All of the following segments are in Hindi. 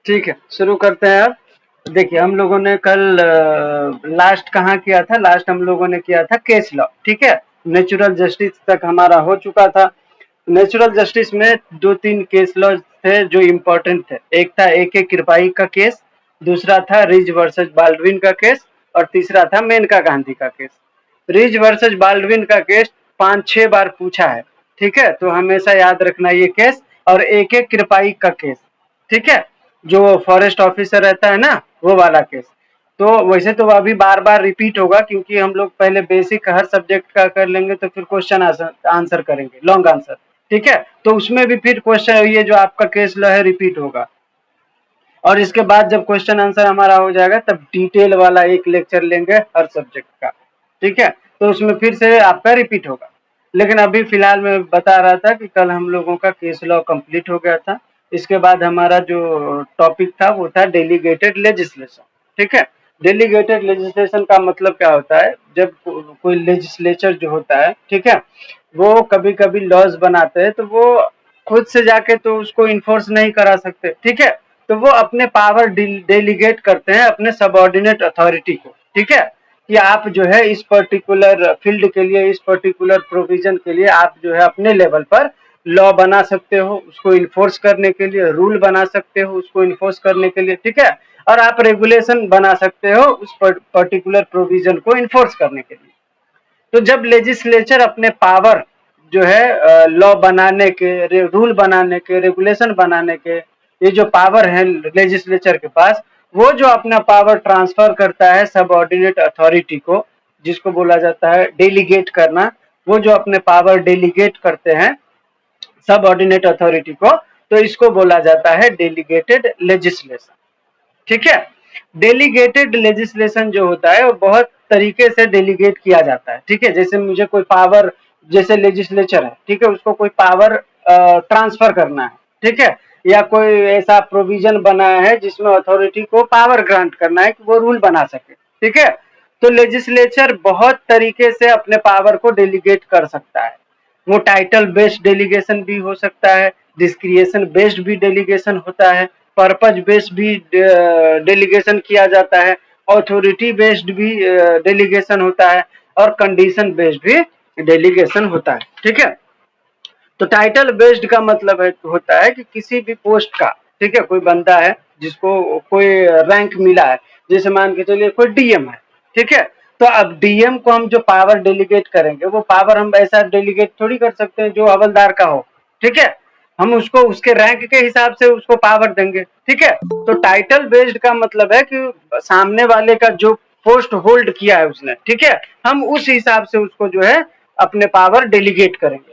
ठीक है, शुरू करते हैं अब। देखिए हम लोगों ने कल लास्ट कहाँ किया था? लास्ट हम लोगों ने किया था केस लॉ, ठीक है। नेचुरल जस्टिस तक हमारा हो चुका था। नेचुरल जस्टिस में 2-3 केस लॉ थे जो इम्पोर्टेंट थे। एक था ए.के. कृपाई का केस, दूसरा था रिज वर्सेस बाल्डविन का केस और तीसरा था मेनका गांधी का केस। रिज वर्सेस बाल्डविन का केस 5-6 बार पूछा है, ठीक है, तो हमेशा याद रखना ये केस। और ए.के. कृपाई का केस, ठीक है, जो फॉरेस्ट ऑफिसर रहता है ना, वो वाला केस। तो वैसे तो अभी बार बार रिपीट होगा क्योंकि हम लोग पहले बेसिक हर सब्जेक्ट का कर लेंगे तो फिर क्वेश्चन आंसर करेंगे, लॉन्ग आंसर, ठीक है। तो उसमें भी फिर क्वेश्चन ये जो आपका केस लॉ है रिपीट होगा। और इसके बाद जब क्वेश्चन आंसर हमारा हो जाएगा तब डिटेल वाला एक लेक्चर लेंगे हर सब्जेक्ट का, ठीक है। तो उसमें फिर से आपका रिपीट होगा। लेकिन अभी फिलहाल मैं बता रहा था कि कल हम लोगों का केस लॉ कंप्लीट हो गया था। इसके बाद हमारा जो टॉपिक था वो था डेलीगेटेड लेजिस्लेशन, ठीक है। डेलीगेटेड लेजिस्लेशन का मतलब क्या होता है? जब कोई लेजिस्लेचर जो होता है, ठीक है, वो कभी कभी लॉज बनाते हैं तो वो खुद से जाके तो उसको इन्फोर्स नहीं करा सकते, ठीक है। तो वो अपने पावर डेलीगेट करते हैं अपने सबऑर्डिनेट अथॉरिटी को, ठीक है, कि आप जो है इस पर्टिकुलर फील्ड के लिए, इस पर्टिकुलर प्रोविजन के लिए आप जो है अपने लेवल पर लॉ बना सकते हो, उसको इन्फोर्स करने के लिए रूल बना सकते हो, उसको इन्फोर्स करने के लिए, ठीक है। और आप रेगुलेशन बना सकते हो उस पर्टिकुलर प्रोविजन को इन्फोर्स करने के लिए। तो जब लेजिस्लेचर अपने पावर जो है लॉ बनाने के, रूल बनाने के, रेगुलेशन बनाने के, ये जो पावर है लेजिस्लेचर के पास, वो जो अपना पावर ट्रांसफर करता है सबऑर्डिनेट अथॉरिटी को, जिसको बोला जाता है डेलीगेट करना, वो जो अपने पावर डेलीगेट करते हैं सबऑर्डिनेट अथॉरिटी को, तो इसको बोला जाता है डेलीगेटेड लेजिस्लेशन, ठीक है। डेलीगेटेड लेजिस्लेशन जो होता है वो बहुत तरीके से डेलीगेट किया जाता है, ठीक है। जैसे मुझे कोई पावर, जैसे लेजिस्लेचर है, ठीक है, उसको कोई पावर ट्रांसफर करना है, ठीक है, या कोई ऐसा प्रोविजन बनाया है जिसमें अथॉरिटी को पावर ग्रांट करना है कि वो रूल बना सके, ठीक है। तो लेजिस्लेचर बहुत तरीके से अपने पावर को डेलीगेट कर सकता है। वो टाइटल बेस्ड डेलीगेशन भी हो सकता है, डिस्क्रिएशन बेस्ड भी डेलीगेशन होता है, पर्पज बेस्ड भी डेलीगेशन किया जाता है, अथॉरिटी बेस्ड भी डेलीगेशन होता है और कंडीशन बेस्ड भी डेलीगेशन होता है, ठीक है। तो टाइटल बेस्ड का मतलब है होता है कि किसी भी पोस्ट का, ठीक है, कोई बंदा है जिसको कोई रैंक मिला है, जैसे मान के चलिए कोई डीएम है, ठीक है। तो अब डीएम को हम जो पावर डेलीगेट करेंगे वो पावर हम ऐसा डेलीगेट थोड़ी कर सकते हैं जो हवलदार का हो, ठीक है। हम उसको उसके रैंक के हिसाब से उसको पावर देंगे, ठीक है। तो टाइटल बेस्ड का मतलब है कि सामने वाले का जो पोस्ट होल्ड किया है उसने, ठीक है, हम उस हिसाब से उसको जो है अपने पावर डेलीगेट करेंगे।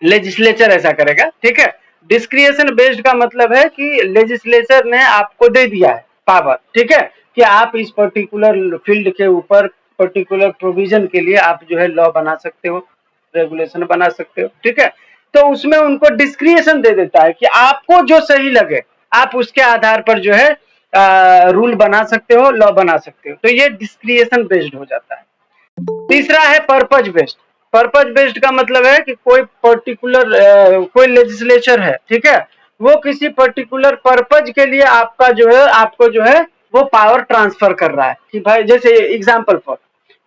लेजिस्लेचर ऐसा करेगा, ठीक है। डिस्क्रिएशन बेस्ड का मतलब है कि लेजिस्लेचर ने आपको दे दिया है पावर, ठीक है, कि आप इस पर्टिकुलर फील्ड के ऊपर पर्टिकुलर प्रोविजन के लिए आप जो है लॉ बना सकते हो, रेगुलेशन बना सकते हो, ठीक है। तो उसमें उनको डिस्क्रिएशन दे देता है कि आपको जो सही लगे आप उसके आधार पर जो है रूल बना सकते हो, लॉ बना सकते हो। तो ये डिस्क्रिएशन बेस्ड हो जाता है। तीसरा है पर्पज बेस्ड। पर्पज बेस्ड का मतलब है कि कोई पर्टिकुलर कोई लेजिस्लेचर है, ठीक है, वो किसी पर्टिकुलर पर्पज के लिए आपका जो है आपको जो है वो पावर ट्रांसफर कर रहा है कि भाई, जैसे एग्जांपल फॉर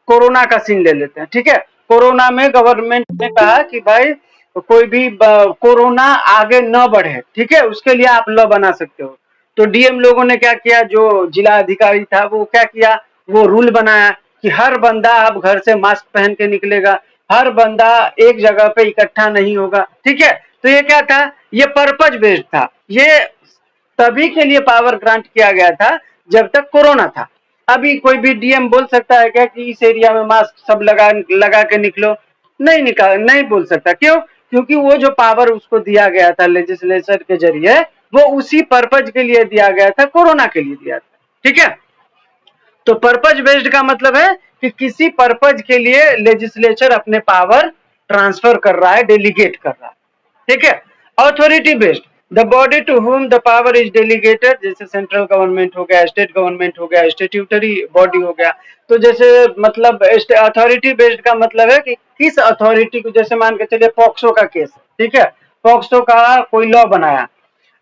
कोरोना का सीन ले लेते हैं, ठीक है। कोरोना में गवर्नमेंट ने कहा कि भाई कोई भी कोरोना आगे न बढ़े, ठीक है, उसके लिए आप लॉ बना सकते हो। तो डीएम लोगों ने क्या किया, जो जिला अधिकारी था वो क्या किया, वो रूल बनाया कि हर बंदा अब घर से मास्क पहन के निकलेगा, हर बंदा एक जगह पे इकट्ठा नहीं होगा, ठीक है। तो ये क्या था, ये पर्पज बेस्ड था। ये तभी के लिए पावर ग्रांट किया गया था जब तक कोरोना था। अभी कोई भी डीएम बोल सकता है क्या कि इस एरिया में मास्क सब लगा के निकलो? नहीं बोल सकता। क्यों? क्योंकि वो जो पावर उसको दिया गया था लेजिस्लेचर के जरिए, वो उसी पर्पज के लिए दिया गया था, कोरोना के लिए दिया था, ठीक है। तो पर्पज बेस्ड का मतलब है कि किसी पर्पज के लिए लेजिस्लेचर अपने पावर ट्रांसफर कर रहा है, डेलीगेट कर रहा है, ठीक है। Authority based, the body to whom the power is delegated, जैसे सेंट्रल गवर्नमेंट हो गया, स्टेट गवर्नमेंट हो गया, स्टेट्यूटरी बॉडी हो गया। तो जैसे मतलब अथॉरिटी बेस्ड का मतलब है कि किस अथॉरिटी को, जैसे मान के चलिए पॉक्सो का केस, ठीक है, पॉक्सो का कोई लॉ बनाया,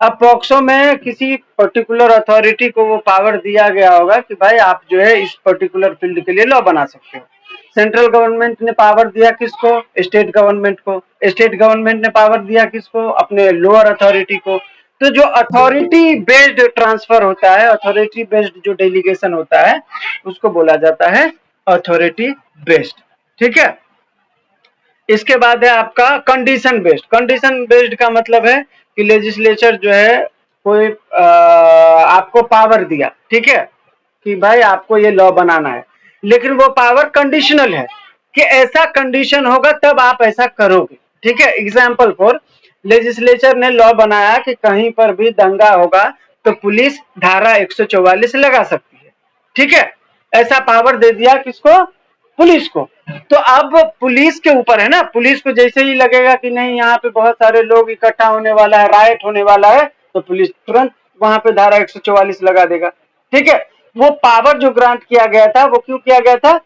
अब पॉक्सो में किसी पर्टिकुलर अथॉरिटी को वो पावर दिया गया होगा कि भाई आप जो है इस पर्टिकुलर फील्ड के लिए लॉ बना सकते हो। सेंट्रल गवर्नमेंट ने पावर दिया किसको? स्टेट गवर्नमेंट को। स्टेट गवर्नमेंट ने पावर दिया किसको? अपने लोअर अथॉरिटी को। तो जो अथॉरिटी बेस्ड ट्रांसफर होता है, अथॉरिटी बेस्ड जो डेलीगेशन होता है, उसको बोला जाता है अथॉरिटी बेस्ड। ठीक है। इसके बाद है आपका कंडीशन बेस्ड। कंडीशन बेस्ड का मतलब है कि लेजिस्लेचर जो है कोई आपको पावर दिया, ठीक है, कि भाई आपको ये लॉ बनाना है, लेकिन वो पावर कंडीशनल है कि ऐसा कंडीशन होगा तब आप ऐसा करोगे। ठीक है। एग्जाम्पल फॉर, लेजिस्लेचर ने लॉ बनाया कि कहीं पर भी दंगा होगा तो पुलिस धारा 144 लगा सकती है। ठीक है। ऐसा पावर दे दिया किसको? पुलिस को। तो अब पुलिस के ऊपर है ना, पुलिस को जैसे ही लगेगा कि नहीं यहाँ पे बहुत सारे लोग इकट्ठा होने वाला है, राइट होने वाला है, तो पुलिस तुरंत वहां पे धारा 144 लगा देगा। ठीक है। वो पावर जो ग्रांट किया गया था वो क्यों किया गया था?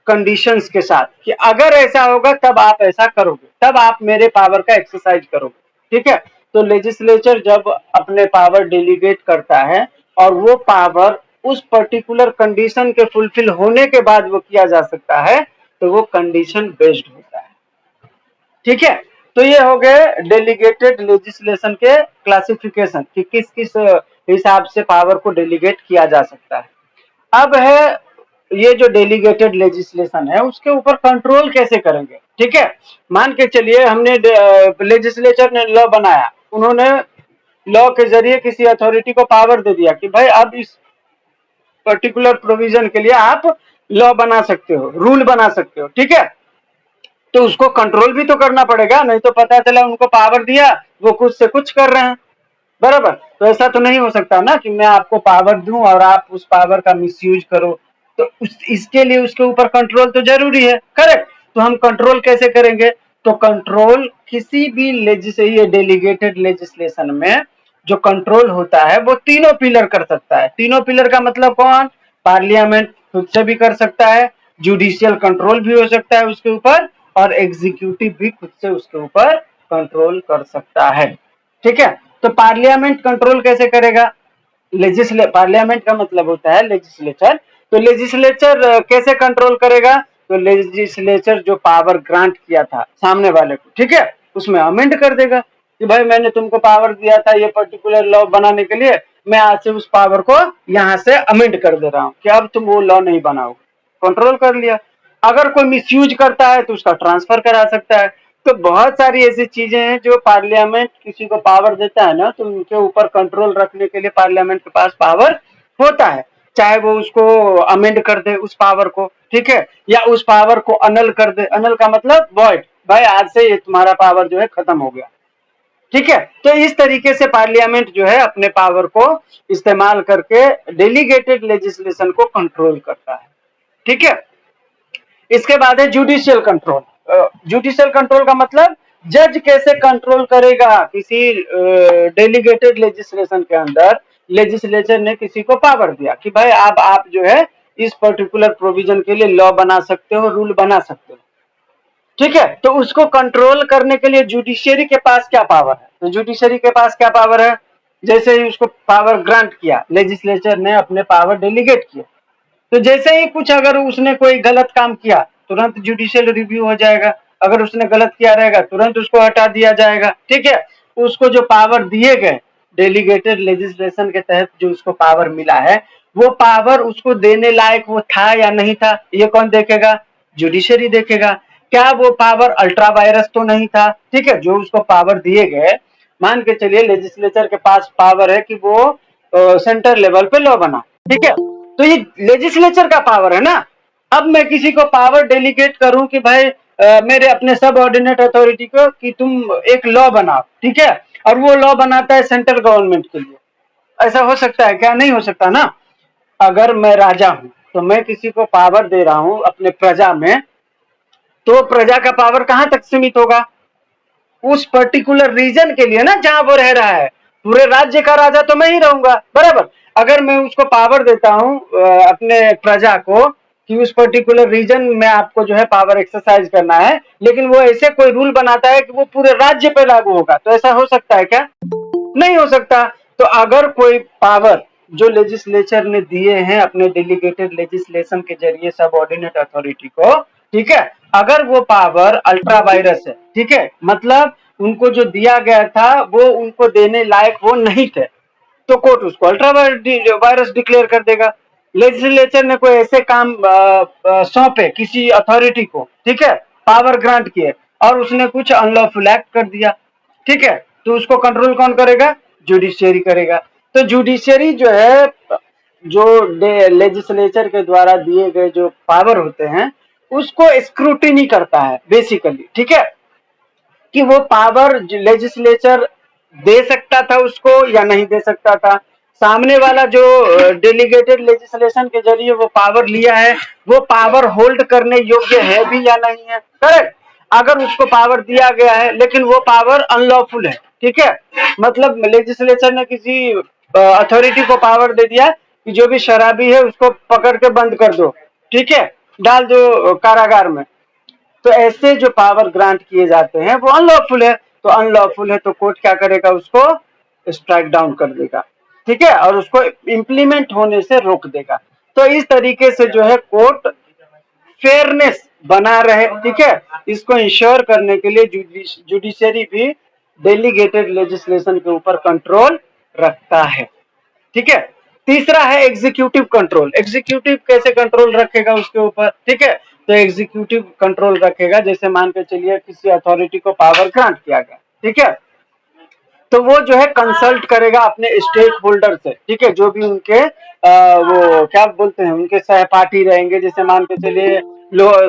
कंडीशंस के साथ कि अगर ऐसा होगा तब आप ऐसा करोगे, तब आप मेरे पावर का एक्सरसाइज करोगे। ठीक है। तो लेजिस्लेचर जब अपने पावर डेलीगेट करता है और वो पावर उस पर्टिकुलर कंडीशन के फुलफिल होने के बाद वो किया जा सकता है, तो वो कंडीशन बेस्ड होता है। ठीक है। तो ये हो गए डेलीगेटेड लेजिस्लेशन के क्लासिफिकेशन कि किस किस हिसाब से पावर को डेलीगेट किया जा सकता है। अब है ये जो डेलीगेटेड लेजिस्लेशन है उसके ऊपर कंट्रोल कैसे करेंगे। ठीक है। मान के चलिए हमने लेजिस्लेचर ने लॉ बनाया, उन्होंने लॉ के जरिए किसी अथॉरिटी को पावर दे दिया कि भाई अब इस पर्टिकुलर प्रोविजन के लिए आप लॉ बना सकते हो, रूल बना सकते हो। ठीक है। तो उसको कंट्रोल भी तो करना पड़ेगा, नहीं तो पता चला उनको पावर दिया वो कुछ से कुछ कर रहे हैं, बराबर। तो ऐसा तो नहीं हो सकता ना कि मैं आपको पावर दूं और आप उस पावर का मिसयूज करो। तो इसके लिए उसके ऊपर कंट्रोल तो जरूरी है, करेक्ट। तो हम कंट्रोल कैसे करेंगे? तो कंट्रोल किसी भी ये डेलीगेटेड लेजिस्लेशन में जो कंट्रोल होता है वो तीनों पिलर कर सकता है। तीनों पिलर का मतलब कौन? पार्लियामेंट खुद से भी कर सकता है, जुडिशियल कंट्रोल भी हो सकता है उसके ऊपर, और एग्जीक्यूटिव भी खुद से उसके ऊपर कंट्रोल कर सकता है। ठीक है। तो पार्लियामेंट कंट्रोल कैसे करेगा? पार्लियामेंट का मतलब होता है लेजिस्लेचर। तो लेजिस्लेचर कैसे कंट्रोल करेगा? तो लेजिस्लेचर जो पावर ग्रांट किया था सामने वाले को, ठीक है, उसमें अमेंड कर देगा कि भाई मैंने तुमको पावर दिया था ये पर्टिकुलर लॉ बनाने के लिए, मैं आज से उस पावर को यहाँ से अमेंड कर दे रहा हूँ कि अब तुम वो लॉ नहीं बनाओगे। कंट्रोल कर लिया। अगर कोई मिसयूज करता है तो उसका ट्रांसफर करा सकता है। तो बहुत सारी ऐसी चीजें हैं जो पार्लियामेंट किसी को पावर देता है ना, तो उनके ऊपर कंट्रोल रखने के लिए पार्लियामेंट के पास पावर होता है। चाहे वो उसको अमेंड कर दे उस पावर को, ठीक है, या उस पावर को अनल कर दे। अनल का मतलब वॉइड, भाई आज से ये तुम्हारा पावर जो है खत्म हो गया। ठीक है। तो इस तरीके से पार्लियामेंट जो है अपने पावर को इस्तेमाल करके डेलीगेटेड लेजिस्लेशन को कंट्रोल करता है। ठीक है। इसके बाद है जुडिशियल कंट्रोल। जुडिशियल कंट्रोल का मतलब जज कैसे कंट्रोल करेगा किसी डेलीगेटेड लेजिस्लेशन के अंदर। लेजिस्लेचर ने किसी को पावर दिया कि भाई आप जो है इस पर्टिकुलर प्रोविजन के लिए लॉ बना सकते हो, रूल बना सकते हो। ठीक है। तो उसको कंट्रोल करने के लिए जुडिशियरी के पास क्या पावर है? तो जुडिशियरी के पास क्या पावर है? जैसे ही उसको पावर ग्रांट किया, लेजिस्लेचर ने अपने पावर डेलीगेट किया, तो जैसे ही कुछ अगर उसने कोई गलत काम किया तुरंत जुडिशियल रिव्यू हो जाएगा। अगर उसने गलत किया रहेगा तुरंत उसको हटा दिया जाएगा। ठीक है। उसको जो पावर दिए गए डेलीगेटेड लेजिस्लेशन के तहत जो उसको पावर मिला है, वो पावर उसको देने लायक वो था या नहीं था, ये कौन देखेगा? जुडिशरी देखेगा। क्या वो पावर अल्ट्रा वायरस तो नहीं था? ठीक है। जो उसको पावर दिए गए, मान के चलिए लेजिस्लेचर के पास पावर है कि वो सेंटर लेवल पे लॉ बना, ठीक है, तो ये लेजिस्लेचर का पावर है ना। अब मैं किसी को पावर डेलीगेट करूं कि भाई मेरे अपने सब ऑर्डिनेट अथॉरिटी को कि तुम एक लॉ बनाओ, ठीक है, और वो लॉ बनाता है सेंट्रल गवर्नमेंट के लिए। ऐसा हो सकता है क्या? नहीं हो सकता ना। अगर मैं राजा हूं तो मैं किसी को पावर दे रहा हूं अपने प्रजा में, तो प्रजा का पावर कहां तक सीमित होगा? उस पर्टिकुलर रीजन के लिए ना जहां वो रह रहा है। पूरे राज्य का राजा तो मैं ही रहूंगा, बराबर। अगर मैं उसको पावर देता हूं अपने प्रजा को कि उस पर्टिकुलर रीजन में आपको जो है पावर एक्सरसाइज करना है, लेकिन वो ऐसे कोई रूल बनाता है कि वो पूरे राज्य पे लागू होगा, तो ऐसा हो सकता है क्या? नहीं हो सकता। तो अगर कोई पावर जो लेजिस्लेचर ने दिए हैं अपने डेलीगेटेड लेजिस्लेशन के जरिए सबऑर्डिनेट अथॉरिटी को, ठीक है, अगर वो पावर अल्ट्रा वायरस है, ठीक है, मतलब उनको जो दिया गया था वो उनको देने लायक वो नहीं थे, तो कोर्ट उसको अल्ट्रा वायरस डिक्लेयर कर देगा। लेजिस्लेचर ने कोई ऐसे काम सौंपे किसी अथॉरिटी को, ठीक है, पावर ग्रांट किए और उसने कुछ अनलॉफुल एक्ट कर दिया, ठीक है, तो उसको कंट्रोल कौन करेगा? जुडिशियरी करेगा। तो जुडिशियरी जो है, जो लेजिस्लेचर के द्वारा दिए गए जो पावर होते हैं उसको स्क्रूटिनी करता है बेसिकली, ठीक है, कि वो पावर लेजिस्लेचर दे सकता था उसको या नहीं दे सकता था, सामने वाला जो डेलीगेटेड लेजिस्लेशन के जरिए वो पावर लिया है वो पावर होल्ड करने योग्य है भी या नहीं है, करेक्ट। अगर उसको पावर दिया गया है लेकिन वो पावर अनलॉफुल है, ठीक है, मतलब लेजिस्लेचर ने किसी अथॉरिटी को पावर दे दिया कि जो भी शराबी है उसको पकड़ के बंद कर दो, ठीक है, डाल दो कारागार में, तो ऐसे जो पावर ग्रांट किए जाते हैं वो अनलॉफुल है, तो अनलॉफुल है तो कोर्ट क्या करेगा? उसको स्ट्राइक डाउन कर देगा, ठीक है, और उसको इम्प्लीमेंट होने से रोक देगा। तो इस तरीके से जो है कोर्ट फेयरनेस बना रहे, ठीक है, इसको इंश्योर करने के लिए जुडिशरी भी डेलीगेटेड लेजिस्लेशन के ऊपर कंट्रोल रखता है, ठीक है। तीसरा है एग्जीक्यूटिव कंट्रोल। एग्जीक्यूटिव कैसे कंट्रोल रखेगा उसके ऊपर, ठीक है, तो एग्जीक्यूटिव कंट्रोल रखेगा, जैसे मान के चलिए किसी अथॉरिटी को पावर ग्रांट किया गया, ठीक है, तो वो जो है कंसल्ट करेगा अपने स्टेक होल्डर से, ठीक है, जो भी उनके वो क्या बोलते हैं उनके सहपाठी रहेंगे, जैसे मान के चलिए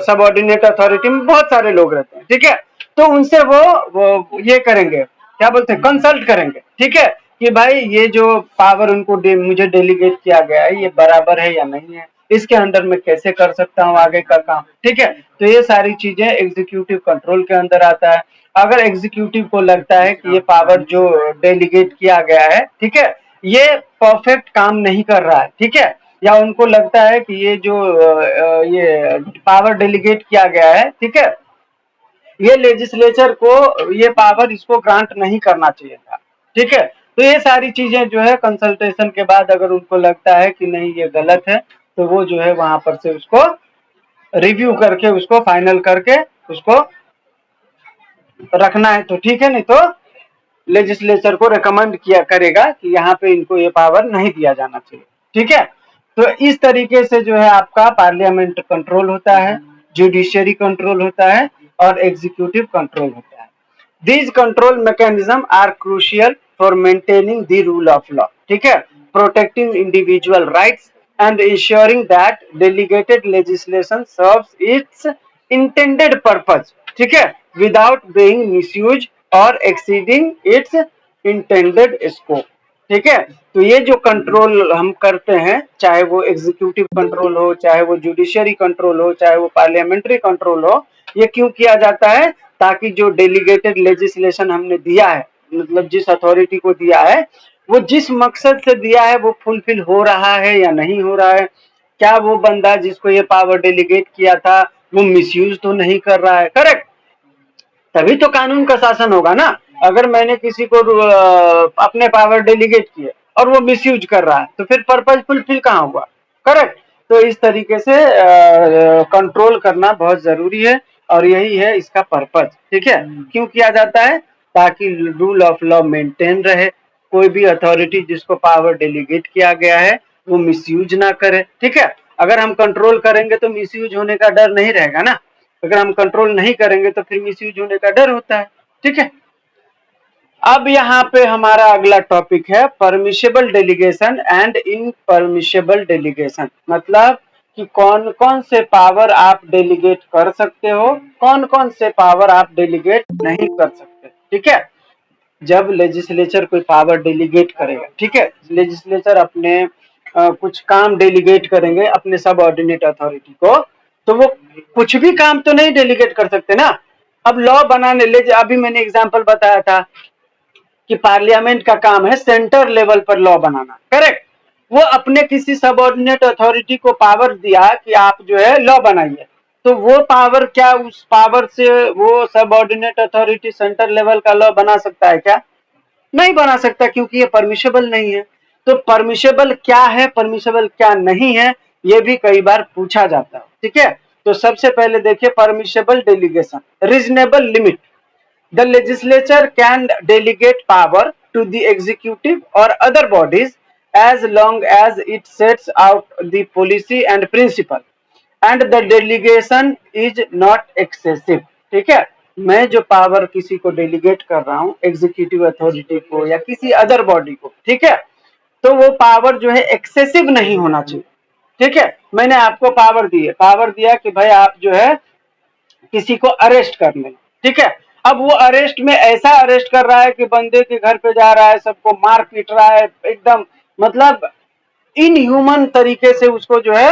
सबऑर्डिनेट अथॉरिटी में बहुत सारे लोग रहते हैं, ठीक है, तो उनसे वो ये करेंगे, क्या बोलते हैं, कंसल्ट करेंगे, ठीक है, कि भाई ये जो पावर उनको मुझे डेलीगेट किया गया है ये बराबर है या नहीं है, इसके अंडर में कैसे कर सकता हूँ आगे का काम, ठीक है, तो ये सारी चीजें एग्जीक्यूटिव कंट्रोल के अंदर आता है। अगर एग्जीक्यूटिव को लगता है कि ये पावर जो डेलीगेट किया गया है, ठीक है, ये परफेक्ट काम नहीं कर रहा है, ठीक है, या उनको लगता है कि ये जो ये पावर डेलीगेट किया गया है, ठीक है, ये लेजिस्लेचर को ये पावर इसको ग्रांट नहीं करना चाहिए था, ठीक है, तो ये सारी चीजें जो है कंसल्टेशन के बाद अगर उनको लगता है कि नहीं ये गलत है तो वो जो है वहां पर से उसको रिव्यू करके उसको फाइनल करके उसको रखना है तो ठीक है, नहीं तो लेजिस्लेचर को रिकमेंड किया करेगा कि यहाँ पे इनको ये पावर नहीं दिया जाना चाहिए, ठीक है। तो इस तरीके से जो है आपका पार्लियामेंट कंट्रोल होता है, जुडिशियरी कंट्रोल होता है और एग्जीक्यूटिव कंट्रोल होता है। These control mechanisms are crucial for maintaining the rule of law, ठीक है, protecting individual rights and ensuring that delegated legislation serves its intended purpose, ठीक है, without being misused or exceeding its intended scope, ठीक है। तो ये जो कंट्रोल हम करते हैं, चाहे वो एग्जीक्यूटिव कंट्रोल हो, चाहे वो जुडिशियरी कंट्रोल हो, चाहे वो पार्लियामेंट्री कंट्रोल हो, ये क्यों किया जाता है? ताकि जो डेलीगेटेड लेजिस्लेशन हमने दिया है, मतलब जिस अथॉरिटी को दिया है, वो जिस मकसद से दिया है वो फुलफिल हो रहा है या नहीं हो रहा है, क्या वो बंदा जिसको ये पावर डेलीगेट किया था वो मिसयूज तो नहीं कर रहा है, करेक्ट, तभी तो कानून का शासन होगा ना। अगर मैंने किसी को अपने पावर डेलीगेट किए और वो मिसयूज कर रहा है तो फिर पर्पज फुलफिल कहाँ हुआ, करेक्ट। तो इस तरीके से कंट्रोल करना बहुत जरूरी है और यही है इसका पर्पज, ठीक है, क्यों किया जाता है? ताकि रूल ऑफ लॉ मेंटेन रहे, कोई भी अथॉरिटी जिसको पावर डेलीगेट किया गया है वो मिसयूज ना करे, ठीक है। अगर हम कंट्रोल करेंगे तो मिसयूज होने का डर नहीं रहेगा ना, अगर हम कंट्रोल नहीं करेंगे तो फिर मिसयूज होने का डर होता है, ठीक है। अब यहाँ पे हमारा अगला टॉपिक है परमिशेबल डेलीगेशन एंड इनपरमिशेबल डेलीगेशन, मतलब कि कौन कौन से पावर आप डेलीगेट कर सकते हो, कौन कौन से पावर आप डेलीगेट नहीं कर सकते, ठीक है। जब लेजिस्लेचर कोई पावर डेलीगेट करेगा, ठीक है, लेजिस्लेचर अपने कुछ काम डेलीगेट करेंगे अपने सबऑर्डिनेट अथॉरिटी को, तो वो कुछ भी काम तो नहीं डेलीगेट कर सकते ना। अब लॉ बनाने ले, अभी मैंने एग्जांपल बताया था कि पार्लियामेंट का काम है सेंटर लेवल पर लॉ बनाना, करेक्ट, वो अपने किसी सबऑर्डिनेट अथॉरिटी को पावर दिया कि आप जो है लॉ बनाइए, तो वो पावर क्या उस पावर से वो सबऑर्डिनेट अथॉरिटी सेंटर लेवल का लॉ बना सकता है क्या? नहीं बना सकता, क्योंकि ये परमिशेबल नहीं है। तो परमिशेबल क्या है, परमिशेबल क्या नहीं है, ये भी कई बार पूछा जाता है। ठीक है, तो सबसे पहले देखिए permissible delegation, reasonable limit. The legislature can delegate power to the executive or other bodies as long as it sets out the policy and principle and the delegation is not excessive। ठीक है, मैं जो पावर किसी को डेलीगेट कर रहा हूँ, एग्जीक्यूटिव अथॉरिटी को या किसी अदर बॉडी को, ठीक है, तो वो पावर जो है एक्सेसिव नहीं होना चाहिए। ठीक है, मैंने आपको पावर दी है, पावर दिया कि भाई आप जो है किसी को अरेस्ट कर लें। ठीक है, अब वो अरेस्ट में ऐसा अरेस्ट कर रहा है कि बंदे के घर पे जा रहा है, सबको मार पीट रहा है, एकदम मतलब इनह्यूमन तरीके से उसको जो है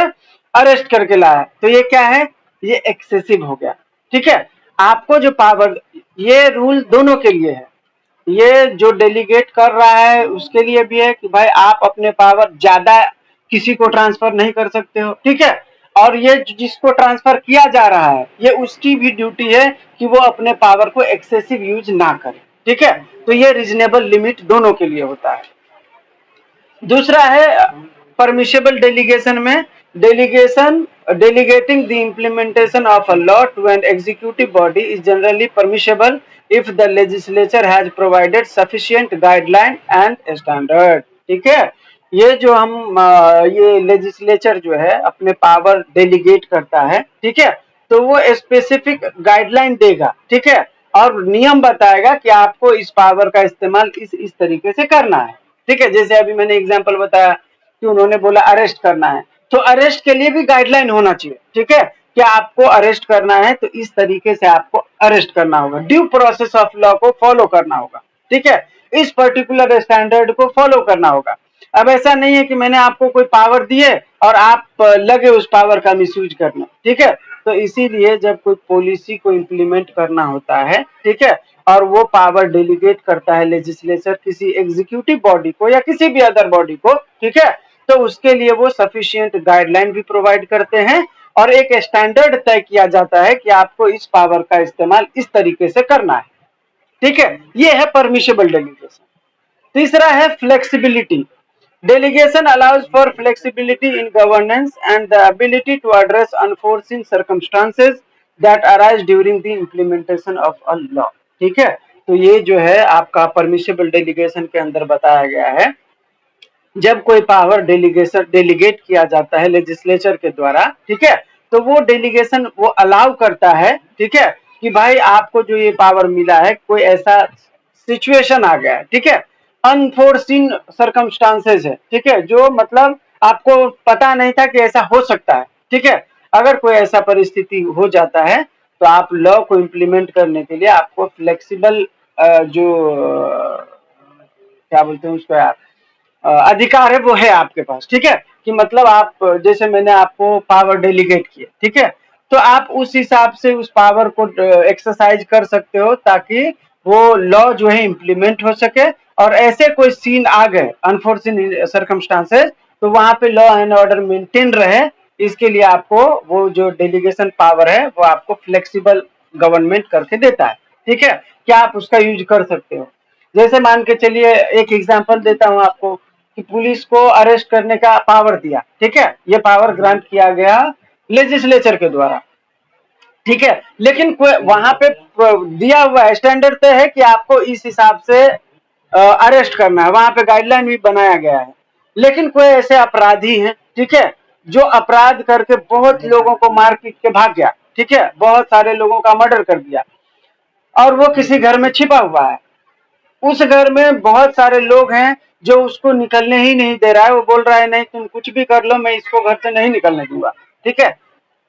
अरेस्ट करके लाया, तो ये क्या है, ये एक्सेसिव हो गया। ठीक है, आपको जो पावर, ये रूल दोनों के लिए है, ये जो डेलीगेट कर रहा है उसके लिए भी है कि भाई आप अपने पावर ज्यादा किसी को ट्रांसफर नहीं कर सकते हो। ठीक है, और ये जिसको ट्रांसफर किया जा रहा है, ये उसकी भी ड्यूटी है कि वो अपने पावर को एक्सेसिव यूज ना करे। ठीक है, तो ये रीजनेबल लिमिट दोनों के लिए होता है। दूसरा है परमिशेबल डेलीगेशन में, delegation delegating the implementation of a law to an executive body is generally permissible if the legislature has provided sufficient guideline and standard। ठीक है, ये जो हम ये लेजिस्लेचर जो है अपने पावर डेलीगेट करता है, ठीक है, तो वो स्पेसिफिक गाइडलाइन देगा। ठीक है, और नियम बताएगा कि आपको इस पावर का इस्तेमाल इस तरीके से करना है। ठीक है, जैसे अभी मैंने एग्जांपल बताया कि उन्होंने बोला अरेस्ट करना है, तो अरेस्ट के लिए भी गाइडलाइन होना चाहिए। ठीक है, कि आपको अरेस्ट करना है तो इस तरीके से आपको अरेस्ट करना होगा, ड्यू प्रोसेस ऑफ लॉ को फॉलो करना होगा। ठीक है, इस पर्टिकुलर स्टैंडर्ड को फॉलो करना होगा। अब ऐसा नहीं है कि मैंने आपको कोई पावर दी है और आप लगे उस पावर का मिसयूज करने। ठीक है, तो इसीलिए जब कोई पॉलिसी को इम्प्लीमेंट करना होता है, ठीक है, और वो पावर डेलीगेट करता है लेजिस्लेचर किसी एग्जीक्यूटिव बॉडी को या किसी भी अदर बॉडी को, ठीक है, तो उसके लिए वो सफिशिएंट गाइडलाइन भी प्रोवाइड करते हैं और एक स्टैंडर्ड तय किया जाता है कि आपको इस पावर का इस्तेमाल इस तरीके से करना है। ठीक है, ये है परमिशेबल डेलीगेशन। तीसरा है flexibility. Delegation allows for flexibility in governance and the ability to address unforeseen circumstances that arise during the implementation of a law। ठीक है, तो ये जो है आपका परमिशेबल डेलीगेशन के अंदर बताया गया है। जब कोई पावर डेलीगेट किया जाता है लेजिस्लेचर के द्वारा, ठीक है, तो वो डेलीगेशन वो अलाउ करता है, ठीक है, कि भाई आपको जो ये पावर मिला है, कोई ऐसा सिचुएशन आ गया है, ठीक है, अनफोर्सीन सर्कमस्टांसेस है, ठीक है, जो मतलब आपको पता नहीं था कि ऐसा हो सकता है। ठीक है, अगर कोई ऐसा परिस्थिति हो जाता है तो आप लॉ को इम्प्लीमेंट करने के लिए आपको फ्लेक्सिबल जो क्या बोलते हैं उसको यार, अधिकार है, वो है आपके पास। ठीक है, कि मतलब आप जैसे मैंने आपको पावर डेलीगेट किए, ठीक है, तो आप उस हिसाब से उस पावर को एक्सरसाइज कर सकते हो ताकि वो लॉ जो है इम्प्लीमेंट हो सके। और ऐसे कोई सीन आ गए अनफॉर्चुनेट सर्कमस्टांसेस, तो वहां पे लॉ एंड ऑर्डर मेंटेन रहे, इसके लिए आपको वो जो डेलीगेशन पावर है वो आपको फ्लेक्सिबल गवर्नमेंट करके देता है। ठीक है, क्या आप उसका यूज कर सकते हो। जैसे मान के चलिए, एक एग्जांपल देता हूं आपको कि पुलिस को अरेस्ट करने का पावर दिया, ठीक है, ये पावर ग्रांट किया गया लेजिस्लेचर के द्वारा। ठीक है, लेकिन वहां पे दिया हुआ स्टैंडर्ड तय है कि आपको इस हिसाब से अरेस्ट करना है, वहां पे गाइडलाइन भी बनाया गया है। लेकिन कोई ऐसे अपराधी हैं, ठीक है, जो अपराध करके बहुत लोगों को मार पीट के भाग गया, ठीक है, बहुत सारे लोगों का मर्डर कर दिया और वो किसी घर में छिपा हुआ है। उस घर में बहुत सारे लोग हैं जो उसको निकलने ही नहीं दे रहा है, वो बोल रहा है नहीं तुम कुछ भी कर लो, मैं इसको घर से नहीं निकलने दूंगा। ठीक है,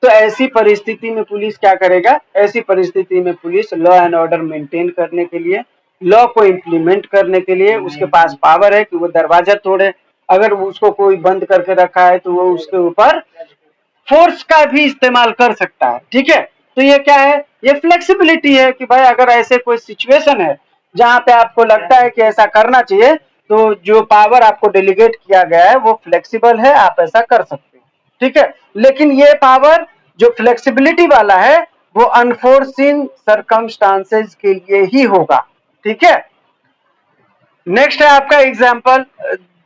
तो ऐसी परिस्थिति में पुलिस क्या करेगा, ऐसी परिस्थिति में police law and order maintain करने के लिए, लॉ को इम्प्लीमेंट करने के लिए उसके पास पावर है कि वो दरवाजा तोड़े, अगर उसको कोई बंद करके रखा है तो वो उसके ऊपर फोर्स का भी इस्तेमाल कर सकता है। ठीक है, तो ये क्या है, ये फ्लेक्सिबिलिटी है कि भाई अगर ऐसे कोई सिचुएशन है जहां पे आपको लगता है कि ऐसा करना चाहिए, तो जो पावर आपको डेलीगेट किया गया है वो फ्लेक्सिबल है, आप ऐसा कर सकते हो। ठीक है, लेकिन ये पावर जो फ्लेक्सिबिलिटी वाला है वो अनफोर्सीन सर्कमस्टांसेस के लिए ही होगा। ठीक है, नेक्स्ट है आपका example,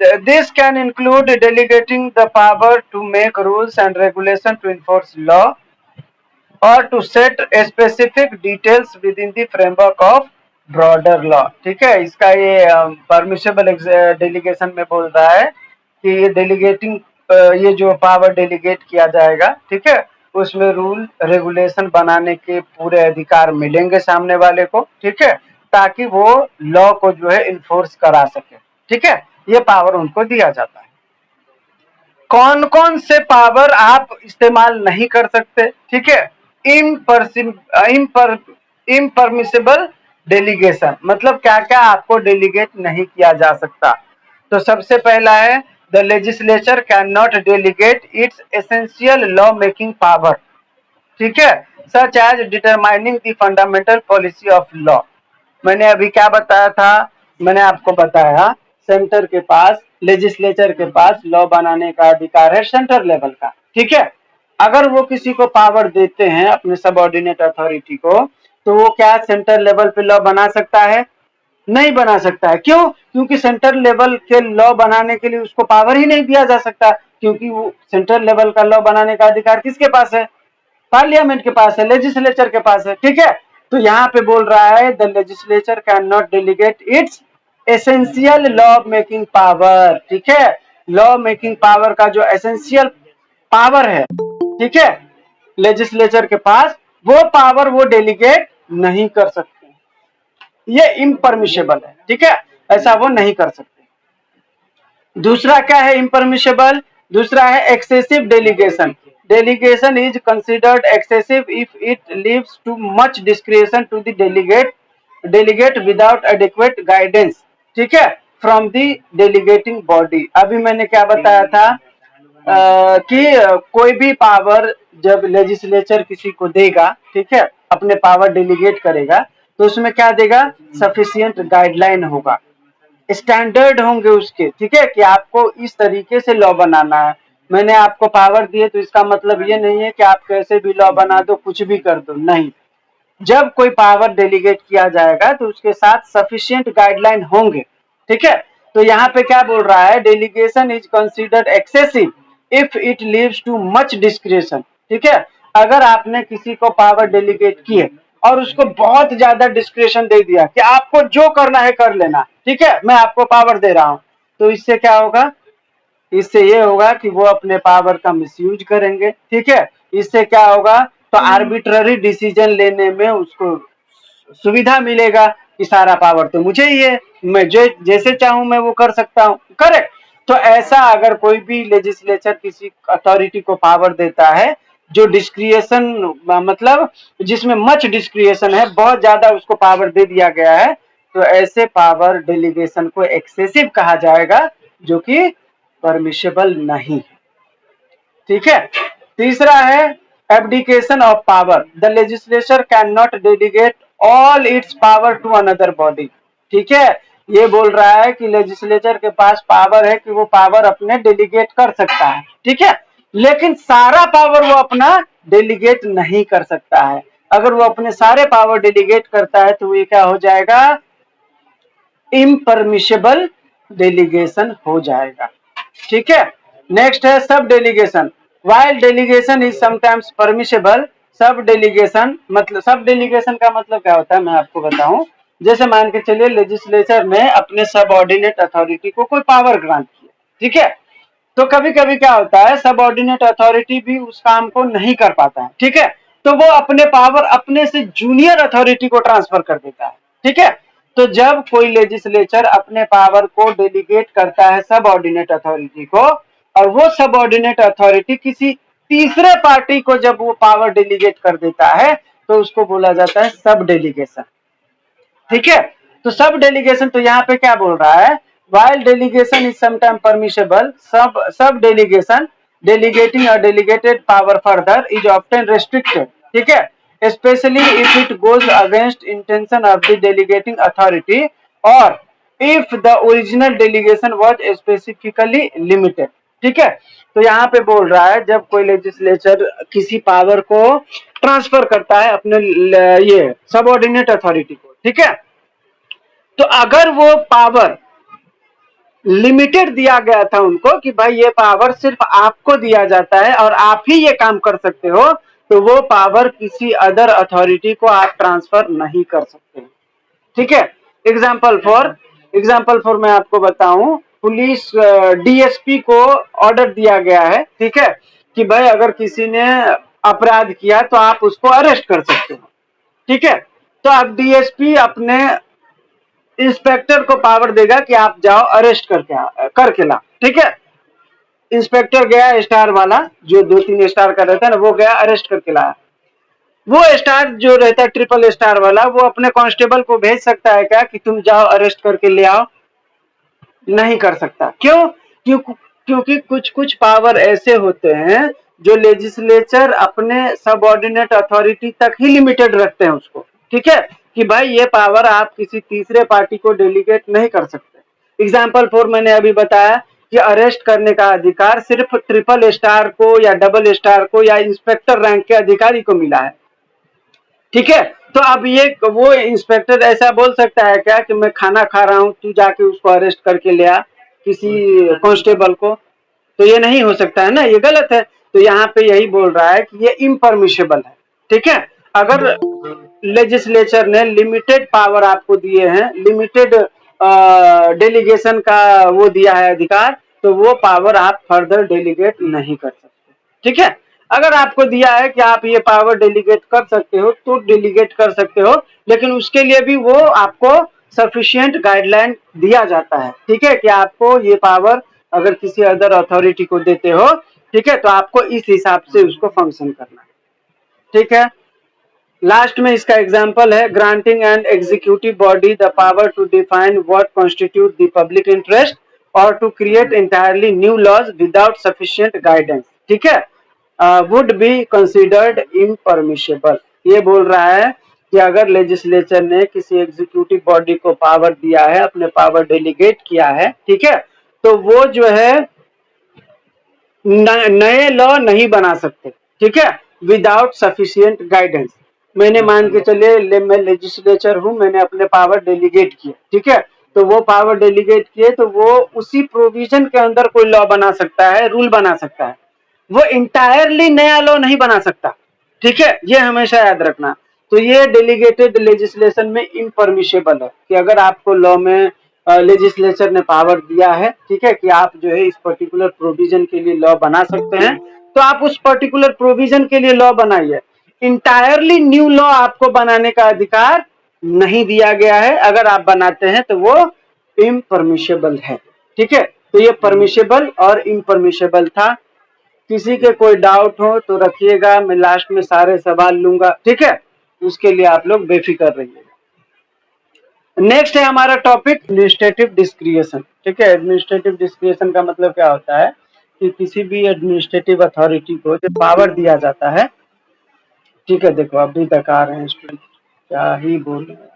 this can include delegating the power to make rules and regulation to enforce law or to set specific details within the framework of broader law. ठीक है, इसका ये परमिशेबल डेलीगेशन में बोल रहा है कि ये डेलीगेटिंग, ये जो पावर डेलीगेट किया जाएगा, ठीक है, उसमें रूल रेगुलेशन बनाने के पूरे अधिकार मिलेंगे सामने वाले को, ठीक है, ताकि वो लॉ को जो है इन्फोर्स करा सके। ठीक है, ये पावर उनको दिया जाता है। कौन कौन से पावर आप इस्तेमाल नहीं कर सकते? ठीक है, इम्परमिसिबल डेलीगेशन, मतलब क्या क्या आपको डेलीगेट नहीं किया जा सकता। तो सबसे पहला है, the legislature can not delegate its essential law making power, ठीक है, such as determining the fundamental policy of law. मैंने अभी क्या बताया था? मैंने आपको बताया सेंटर के पास, लेजिस्लेचर के पास लॉ बनाने का अधिकार है सेंटर लेवल का। ठीक है, अगर वो किसी को पावर देते हैं अपने सबऑर्डिनेट अथॉरिटी को, तो वो क्या सेंटर लेवल पे लॉ बना सकता है? नहीं बना सकता है। क्यों? क्योंकि सेंटर लेवल के लॉ बनाने के लिए उसको पावर ही नहीं दिया जा सकता, क्योंकि वो सेंटर लेवल का लॉ बनाने का अधिकार किसके पास है? पार्लियामेंट के पास है, लेजिस्लेचर के पास है। ठीक है, तो यहाँ पे बोल रहा है the legislature can not delegate its essential law making power. ठीक है, लॉ मेकिंग पावर का जो एसेंशियल पावर है, ठीक है, लेजिस्लेचर के पास, वो पावर वो डेलीगेट नहीं कर सकते। ये इम्परमिशेबल है। ठीक है, ऐसा वो नहीं कर सकते। दूसरा क्या है इम्परमिशेबल? दूसरा है excessive delegation. Delegation is considered excessive if it leaves too much discretion to the delegate without adequate guidance, ठीक है, फ्रॉम द डेलीगेटिंग बॉडी। अभी मैंने क्या बताया था कि कोई भी पावर जब लेजिस्लेचर किसी को देगा, ठीक है, अपने पावर डेलीगेट करेगा, तो उसमें क्या देगा? सफिशिएंट गाइडलाइन होगा, स्टैंडर्ड होंगे उसके, ठीक है, कि आपको इस तरीके से लॉ बनाना है। मैंने आपको पावर दी है तो इसका मतलब ये नहीं है कि आप कैसे भी लॉ बना दो, कुछ भी कर दो, नहीं। जब कोई पावर डेलीगेट किया जाएगा तो उसके साथ सफिशिएंट गाइडलाइन होंगे। ठीक है, तो यहाँ पे क्या बोल रहा है? Delegation is considered excessive if it leaves too much discretion. ठीक है, अगर आपने किसी को पावर डेलीगेट की है और उसको बहुत ज्यादा डिस्क्रिशन दे दिया कि आपको जो करना है कर लेना, ठीक है, मैं आपको पावर दे रहा हूं, तो इससे क्या होगा? इससे ये होगा कि वो अपने पावर का मिसयूज करेंगे। ठीक है, इससे क्या होगा? तो आर्बिट्ररी डिसीजन लेने में उसको सुविधा मिलेगा कि सारा पावर तो मुझे ही है, मैं जो जैसे चाहूं मैं वो कर सकता हूं। करेक्ट। तो ऐसा अगर कोई भी लेजिस्लेचर किसी अथॉरिटी को पावर देता है जो डिस्क्रिएशन, मतलब जिसमें मच डिस्क्रिएशन है, बहुत ज्यादा उसको पावर दे दिया गया है, तो ऐसे पावर डेलीगेशन को एक्सेसिव कहा जाएगा, जो कि परमिशेबल नहीं है। ठीक है, तीसरा है abdication of power. The legislature can not delegate all its power to another body. ठीक है, ये बोल रहा है कि लेजिस्लेचर के पास पावर है कि वो पावर अपने डेलीगेट कर सकता है, ठीक है, लेकिन सारा पावर वो अपना डेलीगेट नहीं कर सकता है। अगर वो अपने सारे पावर डेलीगेट करता है तो ये क्या हो जाएगा? इम्परमिशेबल डेलीगेशन हो जाएगा। ठीक है, नेक्स्ट है सब delegation. While delegation is sometimes permissible, सब डेलीगेशन, मतलब सब डेलीगेशन का मतलब क्या होता है मैं आपको बताऊं। जैसे मान के चलिए लेजिस्लेचर ने अपने सबऑर्डिनेट अथॉरिटी को कोई पावर ग्रांट किया, ठीक है, तो कभी कभी क्या होता है, सबऑर्डिनेट अथॉरिटी भी उस काम को नहीं कर पाता है, ठीक है, तो वो अपने पावर अपने से जूनियर अथॉरिटी को ट्रांसफर कर देता है। ठीक है, तो जब कोई लेजिस्लेचर अपने पावर को डेलीगेट करता है सबऑर्डिनेट अथॉरिटी को, और वो सबऑर्डिनेट अथॉरिटी किसी तीसरे पार्टी को जब वो पावर डेलीगेट कर देता है, तो उसको बोला जाता है सब डेलीगेशन। ठीक है, तो सब डेलीगेशन, तो यहाँ पे क्या बोल रहा है? While delegation is sometime permissible, सब delegation delegating a delegated power further is often restricted. ठीक है, especially if it goes against intention of the delegating authority or if the original delegation was specifically limited. ठीक है, तो यहाँ पे बोल रहा है जब कोई लेजिस्लेचर किसी पावर को ट्रांसफर करता है अपने ये सबऑर्डिनेट अथॉरिटी को, ठीक है, तो अगर वो पावर लिमिटेड दिया गया था उनको कि भाई ये पावर सिर्फ आपको दिया जाता है और आप ही ये काम कर सकते हो, तो वो पावर किसी अदर अथॉरिटी को आप ट्रांसफर नहीं कर सकते। ठीक है, एग्जाम्पल फॉर मैं आपको बताऊं, पुलिस डीएसपी को ऑर्डर दिया गया है, ठीक है, कि भाई अगर किसी ने अपराध किया तो आप उसको अरेस्ट कर सकते हो। ठीक है, तो अब डीएसपी अपने इंस्पेक्टर को पावर देगा कि आप जाओ अरेस्ट करके ला। ठीक है, इंस्पेक्टर गया, स्टार वाला जो 2-3 स्टार का रहता है ना, वो गया अरेस्ट करके लाया। वो स्टार जो रहता है ट्रिपल स्टार वाला, वो अपने कांस्टेबल को भेज सकता है क्या कि तुम जाओ अरेस्ट करके ले आओ? नहीं कर सकता। क्योंकि कुछ कुछ पावर ऐसे होते हैं जो लेजिस्लेचर अपने सबऑर्डिनेट अथॉरिटी तक ही लिमिटेड रखते हैं उसको। ठीक है, कि भाई ये पावर आप किसी तीसरे पार्टी को डेलीगेट नहीं कर सकते। एग्जाम्पल फॉर मैंने अभी बताया कि अरेस्ट करने का अधिकार सिर्फ ट्रिपल स्टार को या डबल स्टार को या इंस्पेक्टर रैंक के अधिकारी को मिला है। ठीक है, तो अब ये वो इंस्पेक्टर ऐसा बोल सकता है क्या कि मैं खाना खा रहा हूं, तू जाके उसको अरेस्ट करके ले आ, किसी कांस्टेबल को? तो ये नहीं हो सकता है ना, ये गलत है। तो यहाँ पे यही बोल रहा है कि ये इम्परमिशेबल है। ठीक है, अगर लेजिस्लेचर ने लिमिटेड पावर आपको दिए हैं, लिमिटेड डेलीगेशन का वो दिया है अधिकार, तो वो पावर आप फर्दर डेलीगेट नहीं कर सकते। ठीक है, अगर आपको दिया है कि आप ये पावर डेलीगेट कर सकते हो तो डेलीगेट कर सकते हो, लेकिन उसके लिए भी वो आपको सफिशिएंट गाइडलाइन दिया जाता है। ठीक है, कि आपको ये पावर अगर किसी अदर अथॉरिटी को देते हो, ठीक है, तो आपको इस हिसाब से उसको फंक्शन करना है। ठीक है, लास्ट में इसका एग्जाम्पल है, granting and executive body the power to define what constitute the public interest or to create entirely new laws without sufficient guidance. ठीक है, वुड बी कंसिडर्ड इम्परमिशेबल। ये बोल रहा है कि अगर लेजिस्लेचर ने किसी एग्जीक्यूटिव बॉडी को पावर दिया है, अपने पावर डेलीगेट किया है, ठीक है, तो वो जो है नए लॉ नहीं बना सकते। ठीक है, विदाउट सफिशिएंट गाइडेंस। मैंने मान के चलिए मैं लेजिस्लेचर हूं, मैंने अपने पावर डेलीगेट किया, ठीक है, तो वो पावर डेलीगेट किए तो वो उसी प्रोविजन के अंदर कोई लॉ बना सकता है, रूल बना सकता है, वो इंटायरली नया लॉ नहीं बना सकता। ठीक है, ये हमेशा याद रखना। तो ये डेलीगेटेड लेजिस्लेशन में इम्परमिशेबल है कि अगर आपको लॉ में लेजिस्लेचर ने पावर दिया है, ठीक है, कि आप जो है इस पर्टिकुलर प्रोविजन के लिए लॉ बना सकते हैं, तो आप उस पर्टिकुलर प्रोविजन के लिए लॉ बनाइए। इंटायरली न्यू लॉ आपको बनाने का अधिकार नहीं दिया गया है। अगर आप बनाते हैं तो वो इम्परमिशेबल है। ठीक है, तो ये परमिशेबल और इम्परमिशेबल था। किसी के कोई डाउट हो तो रखिएगा, मैं लास्ट में सारे सवाल लूंगा। ठीक है, उसके लिए आप लोग बेफिक्र रहिएगा। नेक्स्ट है हमारा टॉपिक एडमिनिस्ट्रेटिव डिस्क्रिएशन। ठीक है, एडमिनिस्ट्रेटिव डिस्क्रिएशन का मतलब क्या होता है कि किसी भी एडमिनिस्ट्रेटिव अथॉरिटी को जो पावर दिया जाता है, ठीक है, देखो अभी तक आ रहे हैं स्टूडेंट, क्या ही बोल रहे हैं।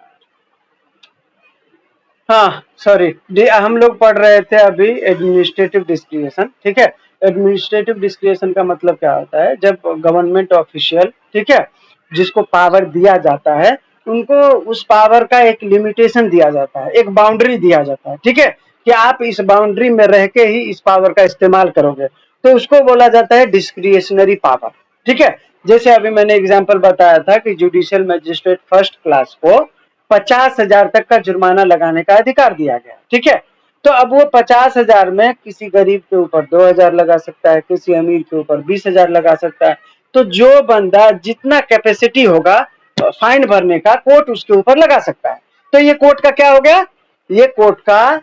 हाँ सॉरी, हम लोग पढ़ रहे थे अभी एडमिनिस्ट्रेटिव डिस्क्रिएशन। ठीक है, एडमिनिस्ट्रेटिव डिस्क्रिएशन का मतलब क्या होता है, जब गवर्नमेंट ऑफिशियल, ठीक है, जिसको पावर दिया जाता है, उनको उस पावर का एक लिमिटेशन दिया जाता है, एक बाउंड्री दिया जाता है। ठीक है, कि आप इस बाउंड्री में रह के ही इस पावर का इस्तेमाल करोगे, तो उसको बोला जाता है डिस्क्रिएशनरी पावर। ठीक है, जैसे अभी मैंने एग्जाम्पल बताया था कि जुडिशियल मजिस्ट्रेट फर्स्ट क्लास को 50,000 तक का जुर्माना लगाने का अधिकार दिया गया। ठीक है, तो अब वो 50,000 में किसी गरीब के ऊपर 2,000 लगा सकता है, किसी अमीर के ऊपर 20,000 लगा सकता है। तो जो बंदा जितना कैपेसिटी होगा फाइन भरने का, कोर्ट उसके ऊपर लगा सकता है। तो ये कोर्ट का क्या हो गया, ये कोर्ट का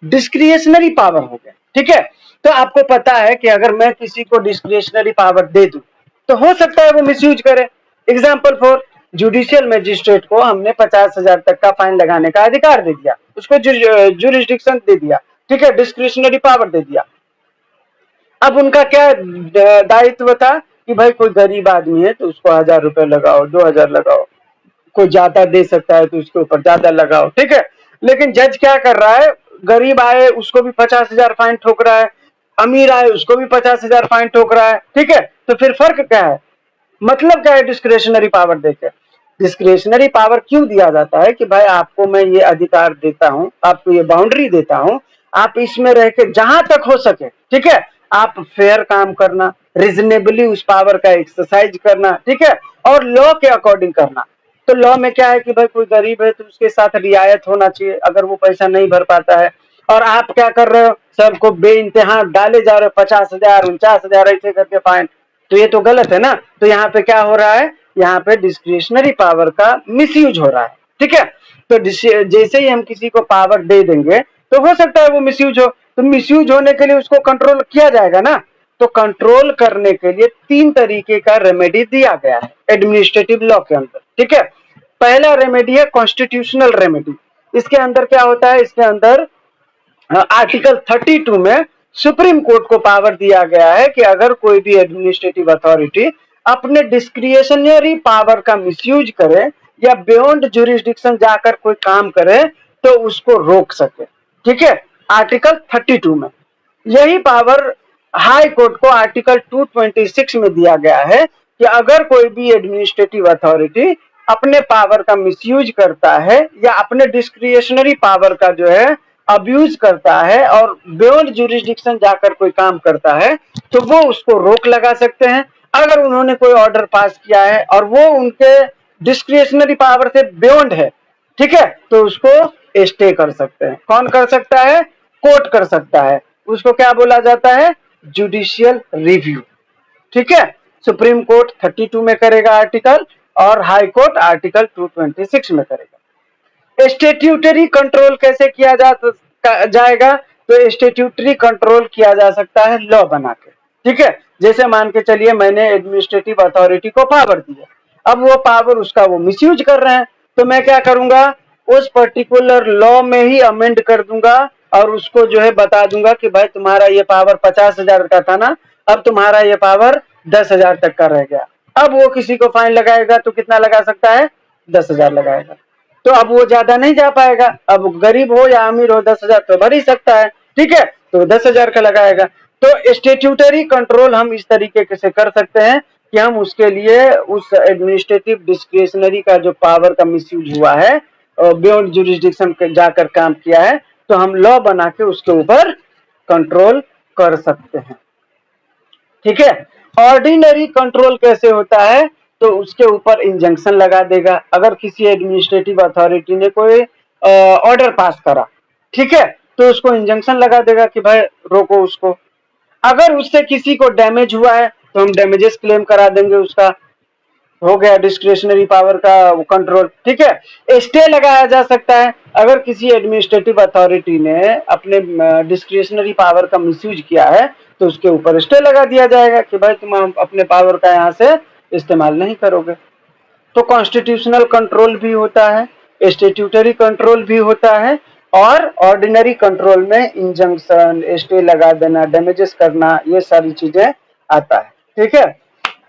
डिस्क्रिएशनरी पावर हो गया। ठीक है, तो आपको पता है कि अगर मैं किसी को डिस्क्रिएशनरी पावर दे दूं तो हो सकता है वो मिसयूज करे। एग्जाम्पल फॉर, जुडिशियल मजिस्ट्रेट को हमने 50,000 तक का फाइन लगाने का अधिकार दे दिया, उसको जुरिस्डिक्शन दे दिया। ठीक है, डिस्क्रिशनरी पावर दे दिया। अब उनका क्या दायित्व था कि भाई कोई गरीब आदमी है तो उसको 1,000 रुपए लगाओ, 2,000 लगाओ, कोई ज्यादा दे सकता है तो उसके ऊपर ज्यादा लगाओ। ठीक है, लेकिन जज क्या कर रहा है, गरीब आए उसको भी 50,000 फाइन ठोक रहा है, अमीर आए उसको भी 50,000 फाइन ठोक रहा है। ठीक है, तो फिर फर्क क्या है, मतलब क्या है डिस्क्रिशनरी पावर देकर? डिस्क्रिशनरी पावर क्यों दिया जाता है कि भाई आपको मैं ये अधिकार देता हूं, आपको ये बाउंड्री देता हूं, आप इसमें रह के जहां तक हो सके, ठीक है, आप फेयर काम करना, रीजनेबली उस पावर का एक्सरसाइज करना, ठीक है, और लॉ के अकॉर्डिंग करना। तो लॉ में क्या है कि भाई कोई गरीब है तो उसके साथ रियायत होना चाहिए अगर वो पैसा नहीं भर पाता है। और आप क्या कर रहे हो, सबको बेइंतहा डाले जा रहे हो 50,000 49,000 ऐसे करके फाइन, तो ये तो गलत है ना। तो यहाँ पे क्या हो रहा है, यहाँ पे डिस्क्रिशनरी पावर का मिसयूज हो रहा है, ठीक है। तो जैसे ही हम किसी को पावर दे देंगे तो हो सकता है वो मिसयूज हो, तो मिसयूज होने के लिए उसको कंट्रोल किया जाएगा ना। तो कंट्रोल करने के लिए 3 तरीके का रेमेडी दिया गया है एडमिनिस्ट्रेटिव लॉ के अंदर, ठीक है। पहला रेमेडी है कॉन्स्टिट्यूशनल रेमेडी। इसके अंदर क्या होता है, इसके अंदर आर्टिकल 32 में सुप्रीम कोर्ट को पावर दिया गया है कि अगर कोई भी एडमिनिस्ट्रेटिव अथॉरिटी अपने डिस्क्रिशनरी पावर का मिसयूज करे या बियॉन्ड जुरिस्डिक्शन जाकर कोई काम करे तो उसको रोक सके, ठीक है, आर्टिकल 32 में। यही पावर हाई कोर्ट को आर्टिकल 226 में दिया गया है कि अगर कोई भी एडमिनिस्ट्रेटिव अथॉरिटी अपने पावर का मिसयूज करता है या अपने डिस्क्रिशनरी पावर का जो है अब्यूज करता है और बियॉन्ड जुरिस्डिक्शन जाकर कोई काम करता है तो वो उसको रोक लगा सकते हैं। अगर उन्होंने कोई ऑर्डर पास किया है और वो उनके डिस्क्रिशनरी पावर से बियॉन्ड है, ठीक है, तो उसको स्टे कर सकते हैं। कौन कर सकता है, कोर्ट कर सकता है। उसको क्या बोला जाता है, जुडिशियल रिव्यू, ठीक है। सुप्रीम कोर्ट 32 में करेगा आर्टिकल और हाई कोर्ट आर्टिकल 226 में करेगा। स्टेट्यूटरी कंट्रोल कैसे किया जाएगा, तो स्टेट्यूटरी कंट्रोल किया जा सकता है लॉ बना के, ठीक है। जैसे मान के चलिए मैंने एडमिनिस्ट्रेटिव अथॉरिटी को पावर दिया, अब वो पावर उसका वो मिसयूज कर रहे हैं, तो मैं क्या करूंगा, उस पर्टिकुलर लॉ में ही अमेंड कर दूंगा और उसको जो है बता दूंगा कि भाई तुम्हारा ये पावर 50,000 का था ना, अब तुम्हारा ये पावर 10,000 तक का रह गया। अब वो किसी को फाइन लगाएगा तो कितना लगा सकता है, 10,000 लगाएगा। तो अब वो ज्यादा नहीं जा पाएगा, अब गरीब हो या अमीर हो 10,000 तो भर ही सकता है, ठीक है, तो 10,000 का लगाएगा। तो स्टेट्यूटरी कंट्रोल हम इस तरीके से कर सकते हैं कि हम उसके लिए उस एडमिनिस्ट्रेटिव डिस्क्रिशनरी का जो पावर का मिसयूज हुआ है बियॉन्ड जुरिस्डिक्शन जाकर काम किया है, तो हम लॉ बना के उसके ऊपर कंट्रोल कर सकते हैं, ठीक है। ऑर्डिनरी कंट्रोल कैसे होता है, तो उसके ऊपर इंजंक्शन लगा देगा। अगर किसी एडमिनिस्ट्रेटिव अथॉरिटी ने कोई ऑर्डर पास करा, ठीक है, तो उसको इंजंक्शन लगा देगा कि भाई रोको उसको। अगर उससे किसी को डैमेज हुआ है तो हम डैमेजेस क्लेम करा देंगे, उसका हो गया डिस्क्रिशनरी पावर का कंट्रोल, ठीक है। स्टे लगाया जा सकता है अगर किसी एडमिनिस्ट्रेटिव अथॉरिटी ने अपने डिस्क्रिशनरी पावर का मिसयूज किया है तो उसके ऊपर स्टे लगा दिया जाएगा कि भाई तुम अपने पावर का यहाँ से इस्तेमाल नहीं करोगे। तो कॉन्स्टिट्यूशनल कंट्रोल भी होता है, स्टेट्यूटरी कंट्रोल भी होता है और ऑर्डिनरी कंट्रोल में इंजंक्शन, स्टे लगा देना, डैमेजेस करना, ये सारी चीजें आता है, ठीक है।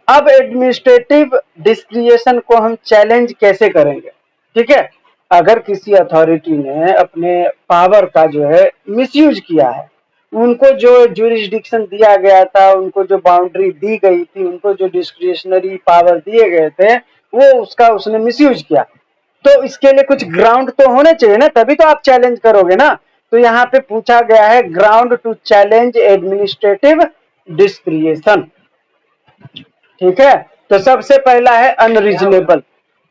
अब एडमिनिस्ट्रेटिव डिस्क्रिएशन को हम चैलेंज कैसे करेंगे, ठीक है। अगर किसी अथॉरिटी ने अपने पावर का जो है मिसयूज किया है, उनको जो जुरिस्डिक्शन दिया गया था, उनको जो बाउंड्री दी गई थी, उनको जो डिस्क्रिशनरी पावर दिए गए थे, वो उसका उसने मिसयूज किया, तो इसके लिए कुछ ग्राउंड तो होने चाहिए ना, तभी तो आप चैलेंज करोगे ना। तो यहाँ पे पूछा गया है ground to challenge administrative discretion, ठीक है। तो सबसे पहला है अनरीजनेबल।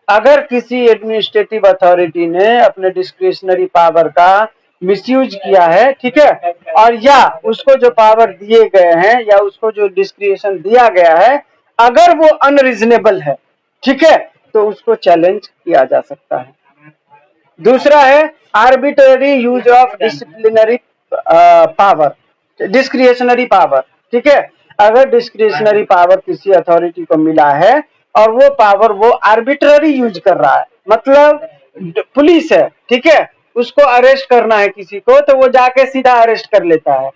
अगर किसी एडमिनिस्ट्रेटिव अथॉरिटी ने अपने डिस्क्रिशनरी पावर का मिसयूज किया है, ठीक है, और या उसको जो पावर दिए गए हैं या उसको जो डिस्क्रिशन दिया गया है अगर वो अनरीजनेबल है, ठीक है, तो उसको चैलेंज किया जा सकता है। दूसरा है arbitrary use of disciplinary power, discretionary power, ठीक है। अगर डिस्क्रिशनरी पावर किसी अथॉरिटी को मिला है और वो पावर वो आर्बिट्ररी यूज कर रहा है, मतलब पुलिस है, ठीक है, उसको अरेस्ट करना है किसी को तो वो जाके सीधा अरेस्ट कर लेता है।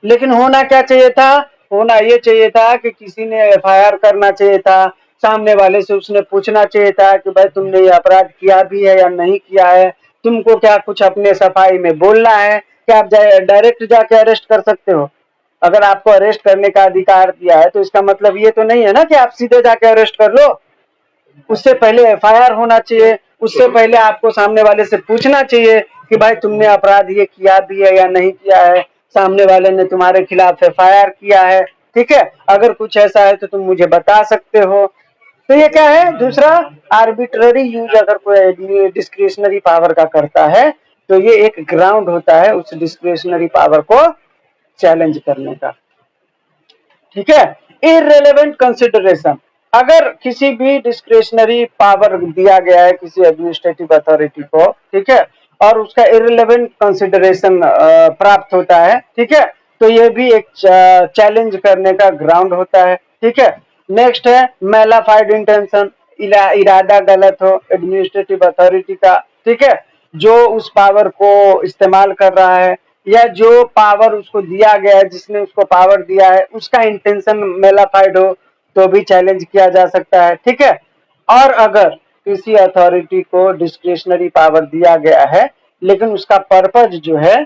लेकिन होना क्या चाहिए था, होना ये चाहिए था कि किसी ने एफआईआर करना चाहिए था, सामने वाले से उसने पूछना चाहिए था कि भाई तुमने ये अपराध किया भी है या नहीं किया है, तुमको क्या कुछ अपने सफाई में बोलना है, क्या आप डायरेक्ट जाके अरेस्ट कर सकते हो। अगर आपको अरेस्ट करने का अधिकार दिया है तो इसका मतलब ये तो नहीं है ना कि आप सीधे जाके अरेस्ट कर लो, उससे पहले एफआईआर होना चाहिए, उससे पहले आपको सामने वाले से पूछना चाहिए, कि भाई तुमने अपराध ये किया भी है या नहीं किया है, सामने वाले ने तुम्हारे खिलाफ FIR किया है, ठीक है, अगर कुछ ऐसा है तो तुम मुझे बता सकते हो। तो ये क्या है, दूसरा आर्बिट्ररी यूज अगर कोई डिस्क्रिशनरी पावर का करता है तो ये एक ग्राउंड होता है उस डिस्क्रिशनरी पावर को चैलेंज करने का, ठीक है। इररिलेवेंट कंसिडरेशन, अगर किसी भी डिस्क्रिशनरी पावर दिया गया है किसी एडमिनिस्ट्रेटिव अथॉरिटी को, ठीक है, और उसका इररिलेवेंट कंसिडरेशन प्राप्त होता है, ठीक है, तो ये भी एक चैलेंज करने का ग्राउंड होता है, ठीक है। नेक्स्ट है मैलाफाइड इंटेंशन, इरादा गलत हो एडमिनिस्ट्रेटिव अथॉरिटी का, ठीक है, जो उस पावर को इस्तेमाल कर रहा है या जो पावर उसको दिया गया है, जिसने उसको पावर दिया है उसका इंटेंशन मेलाफाइड हो तो भी चैलेंज किया जा सकता है, ठीक है। और अगर किसी अथॉरिटी को डिस्क्रिशनरी पावर दिया गया है लेकिन उसका पर्पज जो है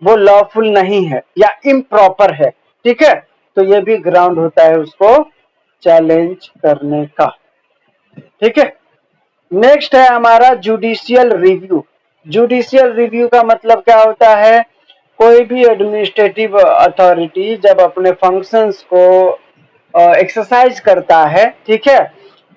वो लॉफुल नहीं है या इम्प्रॉपर है, ठीक है, तो ये भी ग्राउंड होता है उसको चैलेंज करने का, ठीक है। नेक्स्ट है हमारा जुडिशियल रिव्यू। जुडिशियल रिव्यू का मतलब क्या होता है, कोई भी एडमिनिस्ट्रेटिव अथॉरिटी जब अपने फंक्शंस को एक्सरसाइज करता है, ठीक है,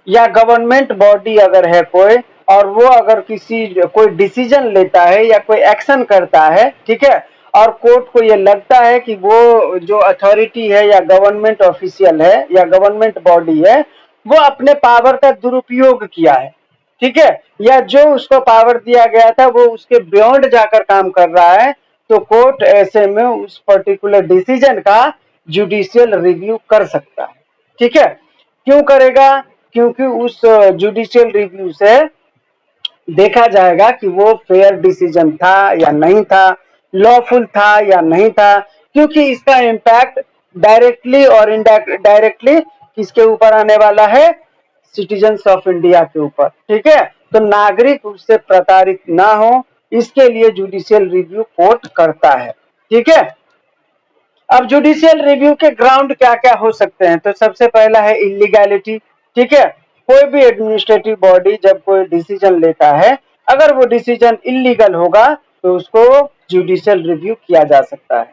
या गवर्नमेंट बॉडी अगर है कोई और वो अगर कोई डिसीजन लेता है या कोई एक्शन करता है, ठीक है, और कोर्ट को ये लगता है कि वो जो अथॉरिटी है या गवर्नमेंट ऑफिशियल है या गवर्नमेंट बॉडी है वो अपने पावर का दुरुपयोग किया है, ठीक है, या जो उसको पावर दिया गया था वो उसके बियॉन्ड जाकर काम कर रहा है, तो कोर्ट ऐसे में उस पर्टिकुलर डिसीजन का जुडिशियल रिव्यू कर सकता है, ठीक है। क्यों करेगा, क्योंकि उस जुडिशियल रिव्यू से देखा जाएगा कि वो फेयर डिसीजन था या नहीं था, लॉफुल था या नहीं था, क्योंकि इसका इम्पैक्ट डायरेक्टली और इनडायरेक्टली किसके ऊपर आने वाला है, सिटीजन्स ऑफ इंडिया के ऊपर, ठीक है। तो नागरिक उससे प्रताड़ित ना हो इसके लिए जुडिशियल रिव्यू कोर्ट करता है, ठीक है। अब जुडिशियल रिव्यू के ग्राउंड क्या क्या हो सकते हैं, तो सबसे पहला है इलीगैलिटी, ठीक है, कोई भी एडमिनिस्ट्रेटिव बॉडी जब कोई डिसीजन लेता है अगर वो डिसीजन इलीगल होगा तो उसको जुडिशियल रिव्यू किया जा सकता है।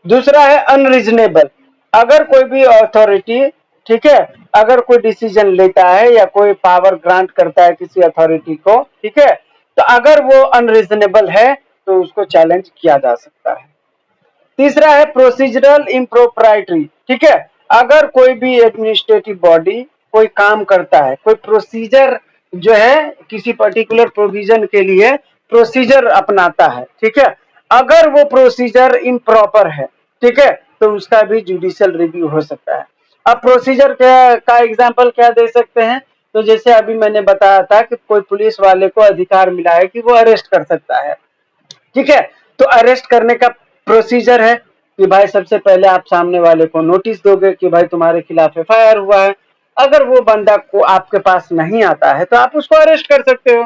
दूसरा है अनरीजनेबल, अगर कोई भी अथॉरिटी, ठीक है, अगर कोई डिसीजन लेता है या कोई पावर ग्रांट करता है किसी अथॉरिटी को, ठीक है, तो अगर वो अनरीजनेबल है तो उसको चैलेंज किया जा सकता है। तीसरा है प्रोसीजरल इम्प्रोप्राइटरी, ठीक है, अगर कोई भी एडमिनिस्ट्रेटिव बॉडी कोई काम करता है, कोई प्रोसीजर जो है किसी पर्टिकुलर प्रोविजन के लिए प्रोसीजर अपनाता है, ठीक है, अगर वो प्रोसीजर इम्प्रॉपर है, ठीक है, तो उसका भी जुडिशियल रिव्यू हो सकता है। अब प्रोसीजर का एग्जांपल क्या दे सकते हैं, तो जैसे अभी मैंने बताया था कि कोई पुलिस वाले को अधिकार मिला है कि वो अरेस्ट कर सकता है, ठीक है, तो अरेस्ट करने का प्रोसीजर है कि भाई सबसे पहले आप सामने वाले को नोटिस दोगे कि भाई तुम्हारे खिलाफ FIR हुआ है, अगर वो बंदा को आपके पास नहीं आता है तो आप उसको अरेस्ट कर सकते हो।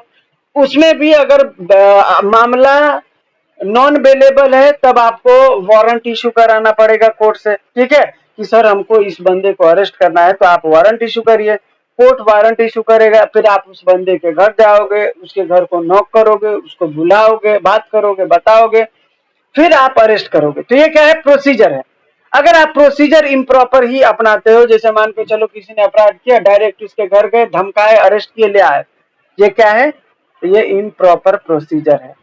उसमें भी अगर मामला नॉन बेलेबल है तब आपको वारंट इशू कराना पड़ेगा कोर्ट से, ठीक है, कि सर हमको इस बंदे को अरेस्ट करना है, तो आप वारंट इशू करिए, कोर्ट वारंट इशू करेगा, फिर आप उस बंदे के घर जाओगे, उसके घर को नॉक करोगे, उसको बुलाओगे, बात करोगे, बताओगे, फिर आप अरेस्ट करोगे। तो ये क्या है, प्रोसीजर है। अगर आप प्रोसीजर इम्प्रॉपर ही अपनाते हो, जैसे मान के चलो किसी ने अपराध किया, डायरेक्ट उसके घर गए, धमकाए, अरेस्ट किए, ले आए, ये क्या है, तो ये इम्प्रॉपर प्रोसीजर है।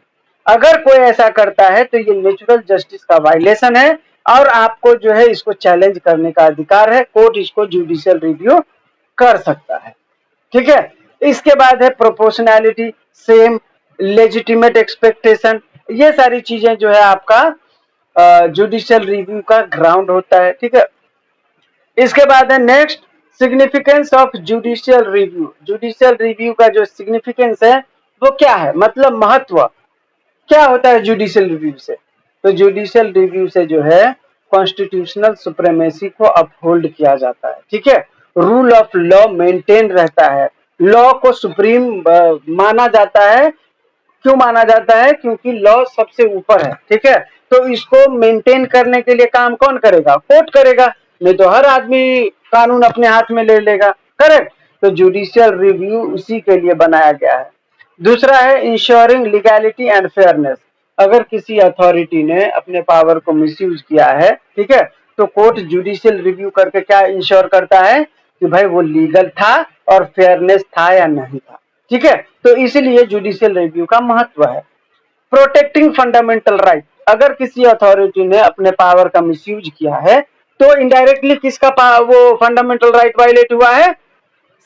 अगर कोई ऐसा करता है तो ये नेचुरल जस्टिस का वायलेशन है और आपको जो है इसको चैलेंज करने का अधिकार है, कोर्ट इसको जुडिशियल रिव्यू कर सकता है, ठीक है। इसके बाद है प्रोपोर्शनैलिटी, सेम, लेजिटिमेट एक्सपेक्टेशन, ये सारी चीजें जो है आपका जुडिशियल रिव्यू का ग्राउंड होता है, ठीक है। इसके बाद है next significance of judicial review. Judicial review का जो सिग्निफिकेंस है वो क्या है, मतलब महत्व क्या होता है जुडिशियल रिव्यू से, तो जुडिशियल रिव्यू से जो है कॉन्स्टिट्यूशनल सुप्रीमेसी को अपहोल्ड किया जाता है, ठीक है, रूल ऑफ लॉ मेंटेन रहता है, लॉ को सुप्रीम माना जाता है। क्यों माना जाता है, क्योंकि लॉ सबसे ऊपर है, ठीक है, तो इसको मेंटेन करने के लिए काम कौन करेगा, कोर्ट करेगा, नहीं तो हर आदमी कानून अपने हाथ में ले लेगा, करेक्ट। तो जुडिशियल रिव्यू उसी के लिए बनाया गया है। दूसरा है इंश्योरिंग लीगैलिटी एंड फेयरनेस। अगर किसी अथॉरिटी ने अपने पावर को मिसयूज किया है, ठीक है, तो कोर्ट जुडिशियल रिव्यू करके क्या इंश्योर करता है कि भाई वो लीगल था और फेयरनेस था या नहीं था, ठीक है। तो इसलिए जुडिशियल रिव्यू का महत्व है। Protecting fundamental right. अगर किसी अथॉरिटी ने अपने पावर का मिसयूज किया है तो इनडायरेक्टली किसका वो फंडामेंटल राइट वायलेट हुआ है?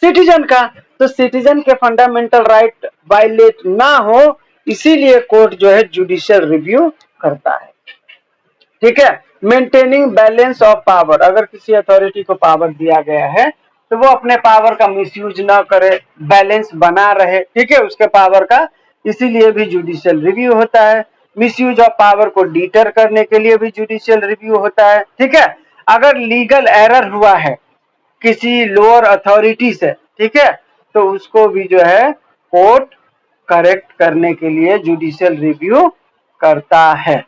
सिटीजन का। तो सिटीजन के फंडामेंटल राइट वायलेट ना हो, इसीलिए कोर्ट जो है जुडिशियल रिव्यू करता है, ठीक है। Maintaining balance of power. अगर किसी अथॉरिटी को पावर दिया गया है तो वो अपने पावर का मिसयूज ना करे, बैलेंस बना रहे, ठीक है, उसके पावर का, इसीलिए भी जुडिशियल रिव्यू होता है। मिसयूज ऑफ पावर को डिटर करने के लिए भी जुडिशियल रिव्यू होता है, ठीक है। अगर लीगल एरर हुआ है किसी लोअर अथॉरिटी से, ठीक है, तो उसको भी जो है कोर्ट करेक्ट करने के लिए जुडिशियल रिव्यू करता है,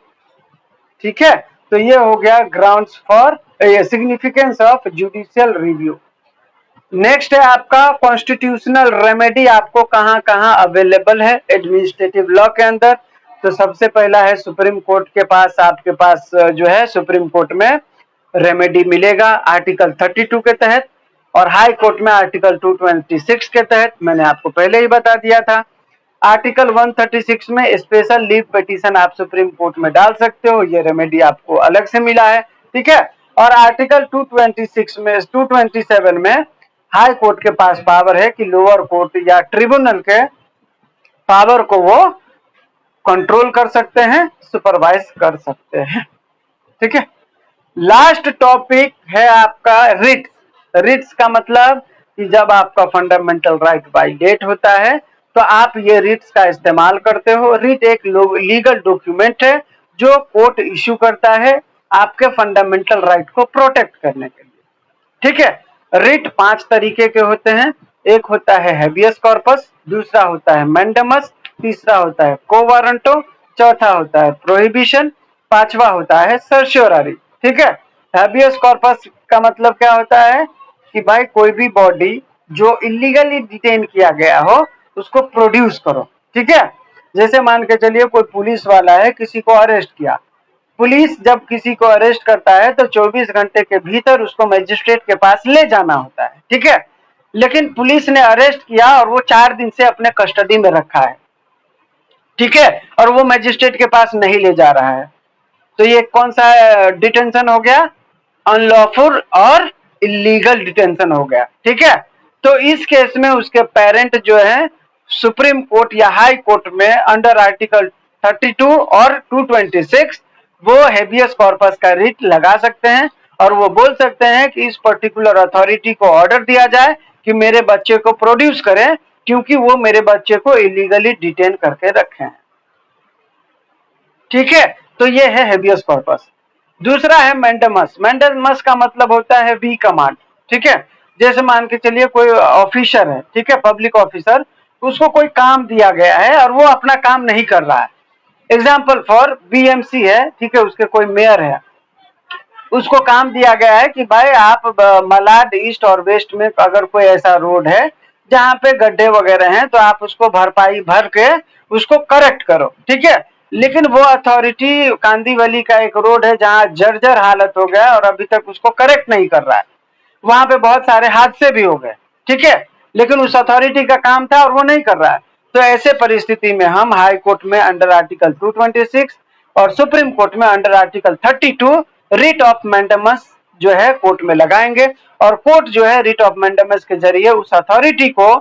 ठीक है। तो ये हो गया grounds for significance of judicial review. Next है आपका कॉन्स्टिट्यूशनल रेमेडी, आपको कहां कहां अवेलेबल है एडमिनिस्ट्रेटिव लॉ के अंदर। तो सबसे पहला है सुप्रीम कोर्ट के पास, आपके पास जो है सुप्रीम कोर्ट में रेमेडी मिलेगा आर्टिकल 32 के तहत, और हाई कोर्ट में आर्टिकल 226 के तहत, मैंने आपको पहले ही बता दिया था। आर्टिकल 136 में स्पेशल लीव पिटीशन आप सुप्रीम कोर्ट में डाल सकते हो, ये रेमेडी आपको अलग से मिला है, ठीक है। और आर्टिकल 226 में 227 में हाई कोर्ट के पास पावर है कि लोअर कोर्ट या ट्रिब्यूनल के पावर को वो कंट्रोल कर सकते हैं, सुपरवाइज कर सकते हैं, ठीक है। लास्ट टॉपिक है आपका रिट्स। रिट्स का मतलब कि जब आपका फंडामेंटल राइट वायलेट होता है तो आप ये रिट्स का इस्तेमाल करते हो। रिट एक लीगल डॉक्यूमेंट है जो कोर्ट इश्यू करता है आपके फंडामेंटल राइट को प्रोटेक्ट करने के लिए, ठीक है। रिट 5 तरीके के होते हैं। एक होता है हेबियस कॉर्पस, दूसरा होता है मैंडेमस, तीसरा होता है को वारंटो, चौथा होता है प्रोहिबिशन, पांचवा होता है सर्श्योररी, ठीक है। हैबियस कॉर्पस का मतलब क्या होता है कि भाई कोई भी बॉडी जो इलीगली डिटेन किया गया हो उसको प्रोड्यूस करो, ठीक है। जैसे मान के चलिए कोई पुलिस वाला है, किसी को अरेस्ट किया, पुलिस जब किसी को अरेस्ट करता है तो 24 घंटे के भीतर उसको मजिस्ट्रेट के पास ले जाना होता है, ठीक है। लेकिन पुलिस ने अरेस्ट किया और वो 4 दिन से अपने कस्टडी में रखा है, ठीक है, और वो मजिस्ट्रेट के पास नहीं ले जा रहा है, तो ये कौन सा डिटेंशन हो गया? अनलॉफुल और इलीगल डिटेंशन हो गया, ठीक है। तो इस केस में उसके पेरेंट जो है सुप्रीम कोर्ट या हाई कोर्ट में अंडर आर्टिकल 32 और 226 वो हेबियस कॉर्पस का रिट लगा सकते हैं और वो बोल सकते हैं कि इस पर्टिकुलर अथॉरिटी को ऑर्डर दिया जाए कि मेरे बच्चे को प्रोड्यूस करें क्योंकि वो मेरे बच्चे को इलीगली डिटेन करके रखे हैं, ठीक है। तो ये है हेबियस कॉर्पस। दूसरा है मैंडेमस। मैंडेमस का मतलब होता है वी कमांड, ठीक है। जैसे मान के चलिए कोई ऑफिसर है, ठीक है, पब्लिक ऑफिसर, उसको कोई काम दिया गया है और वो अपना काम नहीं कर रहा है। एग्जाम्पल फॉर बीएमसी है, ठीक है, उसके कोई मेयर है, उसको काम दिया गया है कि भाई आप मलाड ईस्ट और वेस्ट में अगर कोई ऐसा रोड है जहाँ पे गड्ढे वगैरह हैं तो आप उसको भरपाई भर के उसको करेक्ट करो, ठीक है। लेकिन वो अथॉरिटी कांदीवली का एक रोड है जहाँ जर्जर हालत हो गया और अभी तक उसको करेक्ट नहीं कर रहा है, वहां पे बहुत सारे हादसे भी हो गए, ठीक है, लेकिन उस अथॉरिटी का काम था और वो नहीं कर रहा है। तो ऐसे परिस्थिति में हम हाई कोर्ट में अंडर आर्टिकल 226 और सुप्रीम कोर्ट में under article 32 writ of mandamus जो है कोर्ट में लगाएंगे और कोर्ट जो है रिट ऑफ मैंडेमस के जरिए उस अथॉरिटी को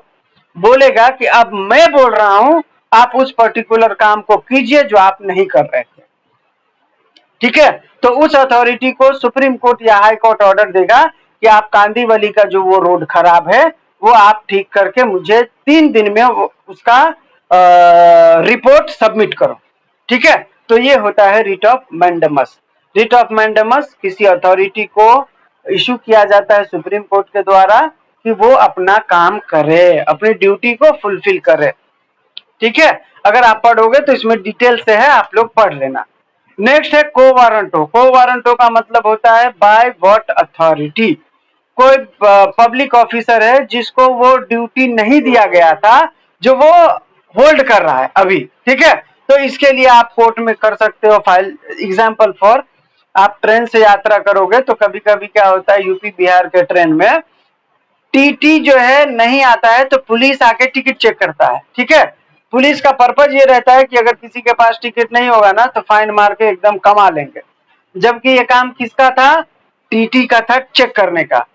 बोलेगा कि अब मैं बोल रहा हूं आप उस पर्टिकुलर काम को कीजिए जो आप नहीं कर रहे थे, ठीक है। तो उस अथॉरिटी को सुप्रीम कोर्ट या हाई कोर्ट ऑर्डर देगा कि आप कांदीवली का जो वो रोड खराब है वो आप ठीक करके मुझे 3 दिन में उसका रिपोर्ट सबमिट करो, ठीक है। तो ये होता है writ of mandamus. Writ of mandamus किसी अथॉरिटी को इशू किया जाता है सुप्रीम कोर्ट के द्वारा कि वो अपना काम करे, अपनी ड्यूटी को फुलफिल करे, ठीक है। अगर आप पढ़ोगे तो इसमें डिटेल से है, आप लोग पढ़ लेना। नेक्स्ट है को वारंटो। को वारंटो का मतलब होता है बाय व्हाट अथॉरिटी। कोई पब्लिक ऑफिसर है जिसको वो ड्यूटी नहीं दिया गया था जो वो होल्ड कर रहा है अभी, ठीक है। तो इसके लिए आप कोर्ट में कर सकते हो फाइल। एग्जाम्पल फॉर, आप ट्रेन से यात्रा करोगे तो कभी कभी क्या होता है, यूपी बिहार के ट्रेन में टीटी जो है नहीं आता है तो पुलिस आके टिकट चेक करता है, ठीक है। पुलिस का पर्पज ये रहता है कि अगर किसी के पास टिकट नहीं होगा ना तो फाइन मार के एकदम कमा लेंगे। जबकि ये काम किसका था, टीटी का था, चेक करने का।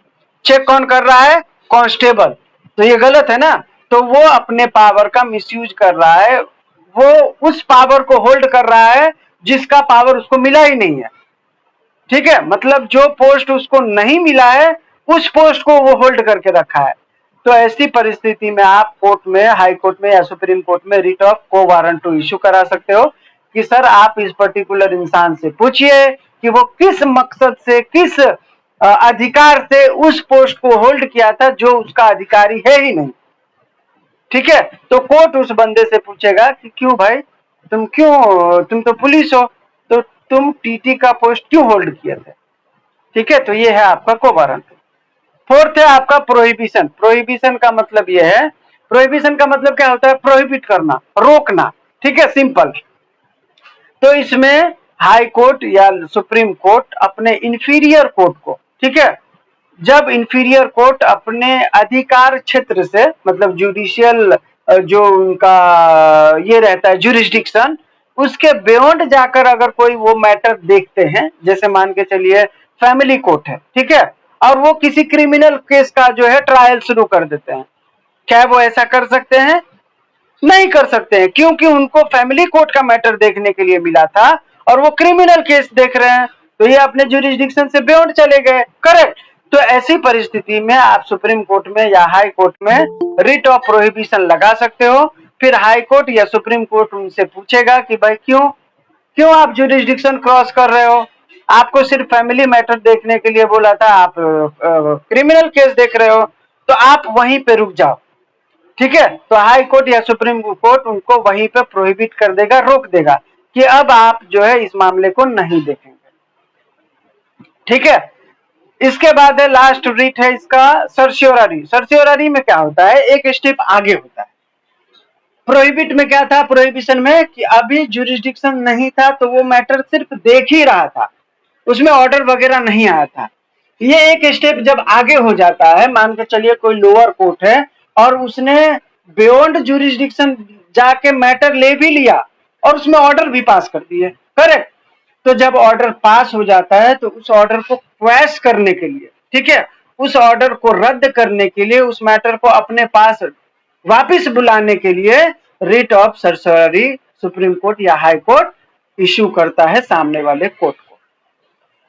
चेक कौन कर रहा है, कांस्टेबल। तो ये गलत है ना। तो वो अपने पावर का मिसयूज कर रहा है, वो उस पावर को होल्ड कर रहा है जिसका पावर उसको मिला ही नहीं है, ठीक है। मतलब जो पोस्ट उसको नहीं मिला है उस पोस्ट को वो होल्ड करके रखा है। तो ऐसी परिस्थिति में आप कोर्ट में, हाई कोर्ट में या सुप्रीम कोर्ट में रिट ऑफ को वारंट टू इशू करा सकते हो कि सर आप इस पर्टिकुलर इंसान से पूछिए कि वो किस मकसद से, किस अधिकार से उस पोस्ट को होल्ड किया था जो उसका अधिकारी है ही नहीं, ठीक है। तो कोर्ट उस बंदे से पूछेगा कि क्यों भाई, तुम तो पुलिस हो, तो तुम टीटी का पोस्ट क्यों होल्ड किए थे, ठीक है। तो ये है आपका को वारंट। फोर्थ है आपका प्रोहिबिशन। प्रोहिबिशन का मतलब ये है, प्रोहिबिशन का मतलब क्या होता है, प्रोहिबिट करना, रोकना, ठीक है, सिंपल। तो इसमें हाई कोर्ट या सुप्रीम कोर्ट अपने इंफीरियर कोर्ट को, ठीक है, जब इंफीरियर कोर्ट अपने अधिकार क्षेत्र से, मतलब जुडिशियल जो उनका ये रहता है जुरिस्डिक्शन, उसके बियॉन्ड जाकर अगर कोई वो मैटर देखते हैं, जैसे मान के चलिए फैमिली कोर्ट है, ठीक है, और वो किसी क्रिमिनल केस का जो है ट्रायल शुरू कर देते हैं, क्या वो ऐसा कर सकते हैं, नहीं कर सकते हैं, क्योंकि उनको फैमिली कोर्ट का मैटर देखने के लिए मिला था और वो क्रिमिनल केस देख रहे हैं, तो ये अपने जुरिस्डिक्शन से बियॉन्ड चले गए, करेक्ट। तो ऐसी परिस्थिति में आप सुप्रीम कोर्ट में या हाई कोर्ट में रिट ऑफ प्रोहिबिशन लगा सकते हो। फिर हाई कोर्ट या सुप्रीम कोर्ट उनसे पूछेगा कि भाई क्यों क्यों आप जुरिस्डिक्शन क्रॉस कर रहे हो, आपको सिर्फ फैमिली मैटर देखने के लिए बोला था, आप क्रिमिनल केस देख रहे हो, तो आप वहीं पे रुक जाओ, ठीक है। तो हाई कोर्ट या सुप्रीम कोर्ट उनको वहीं पे प्रोहिबिट कर देगा, रोक देगा कि अब आप जो है इस मामले को नहीं देखेंगे, ठीक है। इसके बाद है लास्ट रिट है इसका सर्शियोररी। सर्शियोररी में क्या होता है, एक स्टेप आगे होता है। प्रोहिबिट में क्या था, प्रोहिबिशन में कि अभी जुरिस्डिक्शन नहीं था तो वो मैटर सिर्फ देख ही रहा था, उसमें ऑर्डर वगैरह नहीं आया था। ये एक स्टेप जब आगे हो जाता है, मान के चलिए कोई लोअर कोर्ट है और उसने बियॉन्ड जुरिस्डिक्शन जाके मैटर ले भी लिया और उसमें ऑर्डर भी पास कर दिए, करेक्ट। तो जब ऑर्डर पास हो जाता है तो उस ऑर्डर को क्वैश करने के लिए, ठीक है, उस ऑर्डर को रद्द करने के लिए, उस मैटर को अपने पास वापिस बुलाने के लिए writ of certiorari supreme court या हाई कोर्ट इश्यू करता है सामने वाले कोर्ट को,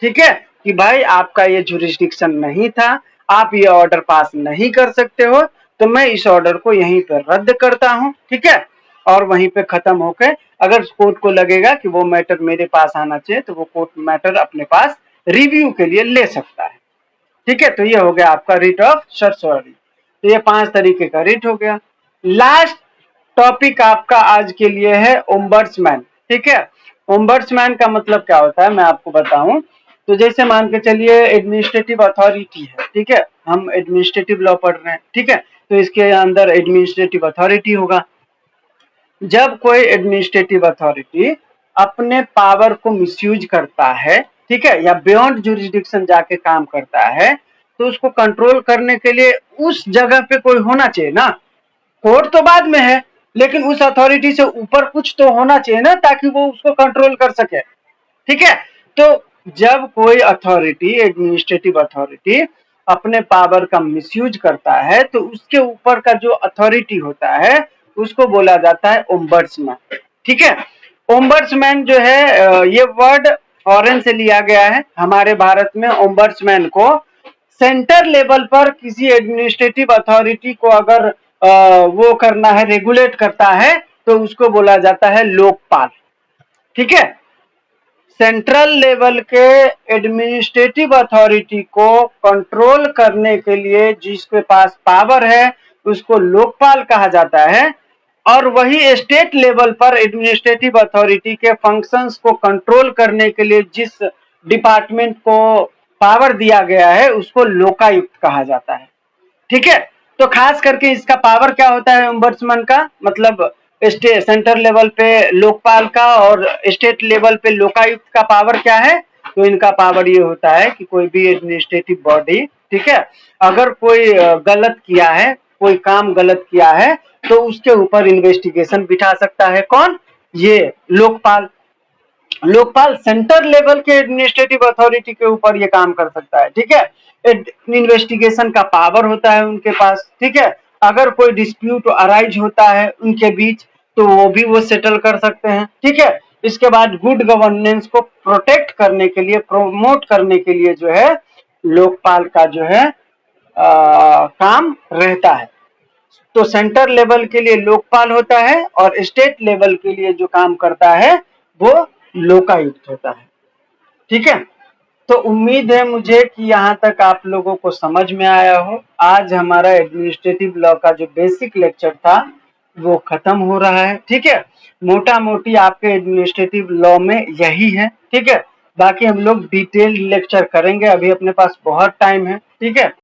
ठीक है, कि भाई आपका ये जुरिस्डिक्शन नहीं था, आप ये ऑर्डर पास नहीं कर सकते हो, तो मैं इस ऑर्डर को यहीं पर रद्द करता हूं, ठीक है। और वहीं पे खत्म होके अगर कोर्ट को लगेगा कि वो मैटर मेरे पास आना चाहिए तो वो कोर्ट मैटर अपने पास रिव्यू के लिए ले सकता है, ठीक है। तो ये हो गया आपका रिट ऑफ सर्सरी। तो ये 5 तरीके का रिट हो गया। लास्ट टॉपिक आपका आज के लिए है ओम्बड्समैन, ठीक है। ओम्बड्समैन का मतलब क्या होता है मैं आपको बताऊं। तो जैसे मान के चलिए एडमिनिस्ट्रेटिव अथॉरिटी है, ठीक है, हम एडमिनिस्ट्रेटिव लॉ पढ़ रहे हैं, ठीक है, तो इसके अंदर एडमिनिस्ट्रेटिव अथॉरिटी होगा। जब कोई एडमिनिस्ट्रेटिव अथॉरिटी अपने पावर को मिसयूज करता है, ठीक है, या बियॉन्ड जुरिस्डिक्शन जाके काम करता है, तो उसको कंट्रोल करने के लिए उस जगह पे कोई होना चाहिए ना। कोर्ट तो बाद में है, लेकिन उस अथॉरिटी से ऊपर कुछ तो होना चाहिए ना, ताकि वो उसको कंट्रोल कर सके, ठीक है। तो जब कोई अथॉरिटी, एडमिनिस्ट्रेटिव अथॉरिटी अपने पावर का मिसयूज करता है तो उसके ऊपर का जो अथॉरिटी होता है उसको बोला जाता है ओम्बड्समैन, ठीक है। ओम्बड्समैन जो है ये वर्ड फॉरेन से लिया गया है। हमारे भारत में ओम्बड्समैन को सेंटर लेवल पर किसी एडमिनिस्ट्रेटिव अथॉरिटी को अगर वो करना है, रेगुलेट करता है, तो उसको बोला जाता है लोकपाल, ठीक है। सेंट्रल लेवल के एडमिनिस्ट्रेटिव अथॉरिटी को कंट्रोल करने के लिए जिसके पास पावर है उसको लोकपाल कहा जाता है, और वही स्टेट लेवल पर एडमिनिस्ट्रेटिव अथॉरिटी के फंक्शंस को कंट्रोल करने के लिए जिस डिपार्टमेंट को पावर दिया गया है उसको लोकायुक्त कहा जाता है, ठीक है। तो खास करके इसका पावर क्या होता है ओम्बड्समैन का, मतलब सेंटर लेवल पे लोकपाल का और स्टेट लेवल पे लोकायुक्त का पावर क्या है? तो इनका पावर ये होता है कि कोई भी एडमिनिस्ट्रेटिव बॉडी, ठीक है, अगर कोई गलत किया है, कोई काम गलत किया है, तो उसके ऊपर इन्वेस्टिगेशन बिठा सकता है। कौन? ये लोकपाल। लोकपाल सेंटर लेवल के एडमिनिस्ट्रेटिव अथॉरिटी के ऊपर ये काम कर सकता है, ठीक है। इन्वेस्टिगेशन का पावर होता है उनके पास, ठीक है। अगर कोई डिस्प्यूट अराइज होता है उनके बीच, तो वो भी वो सेटल कर सकते हैं, ठीक है। इसके बाद गुड गवर्नेंस को प्रोटेक्ट करने के लिए, प्रमोट करने के लिए जो है लोकपाल का जो है काम रहता है। तो सेंटर लेवल के लिए लोकपाल होता है और स्टेट लेवल के लिए जो काम करता है वो लोकायुक्त होता है, ठीक है। तो उम्मीद है मुझे कि यहाँ तक आप लोगों को समझ में आया हो। आज हमारा एडमिनिस्ट्रेटिव लॉ का जो बेसिक लेक्चर था वो खत्म हो रहा है, ठीक है। मोटा मोटी आपके एडमिनिस्ट्रेटिव लॉ में यही है, ठीक है। बाकी हम लोग डिटेल्ड लेक्चर करेंगे, अभी अपने पास बहुत टाइम है, ठीक है।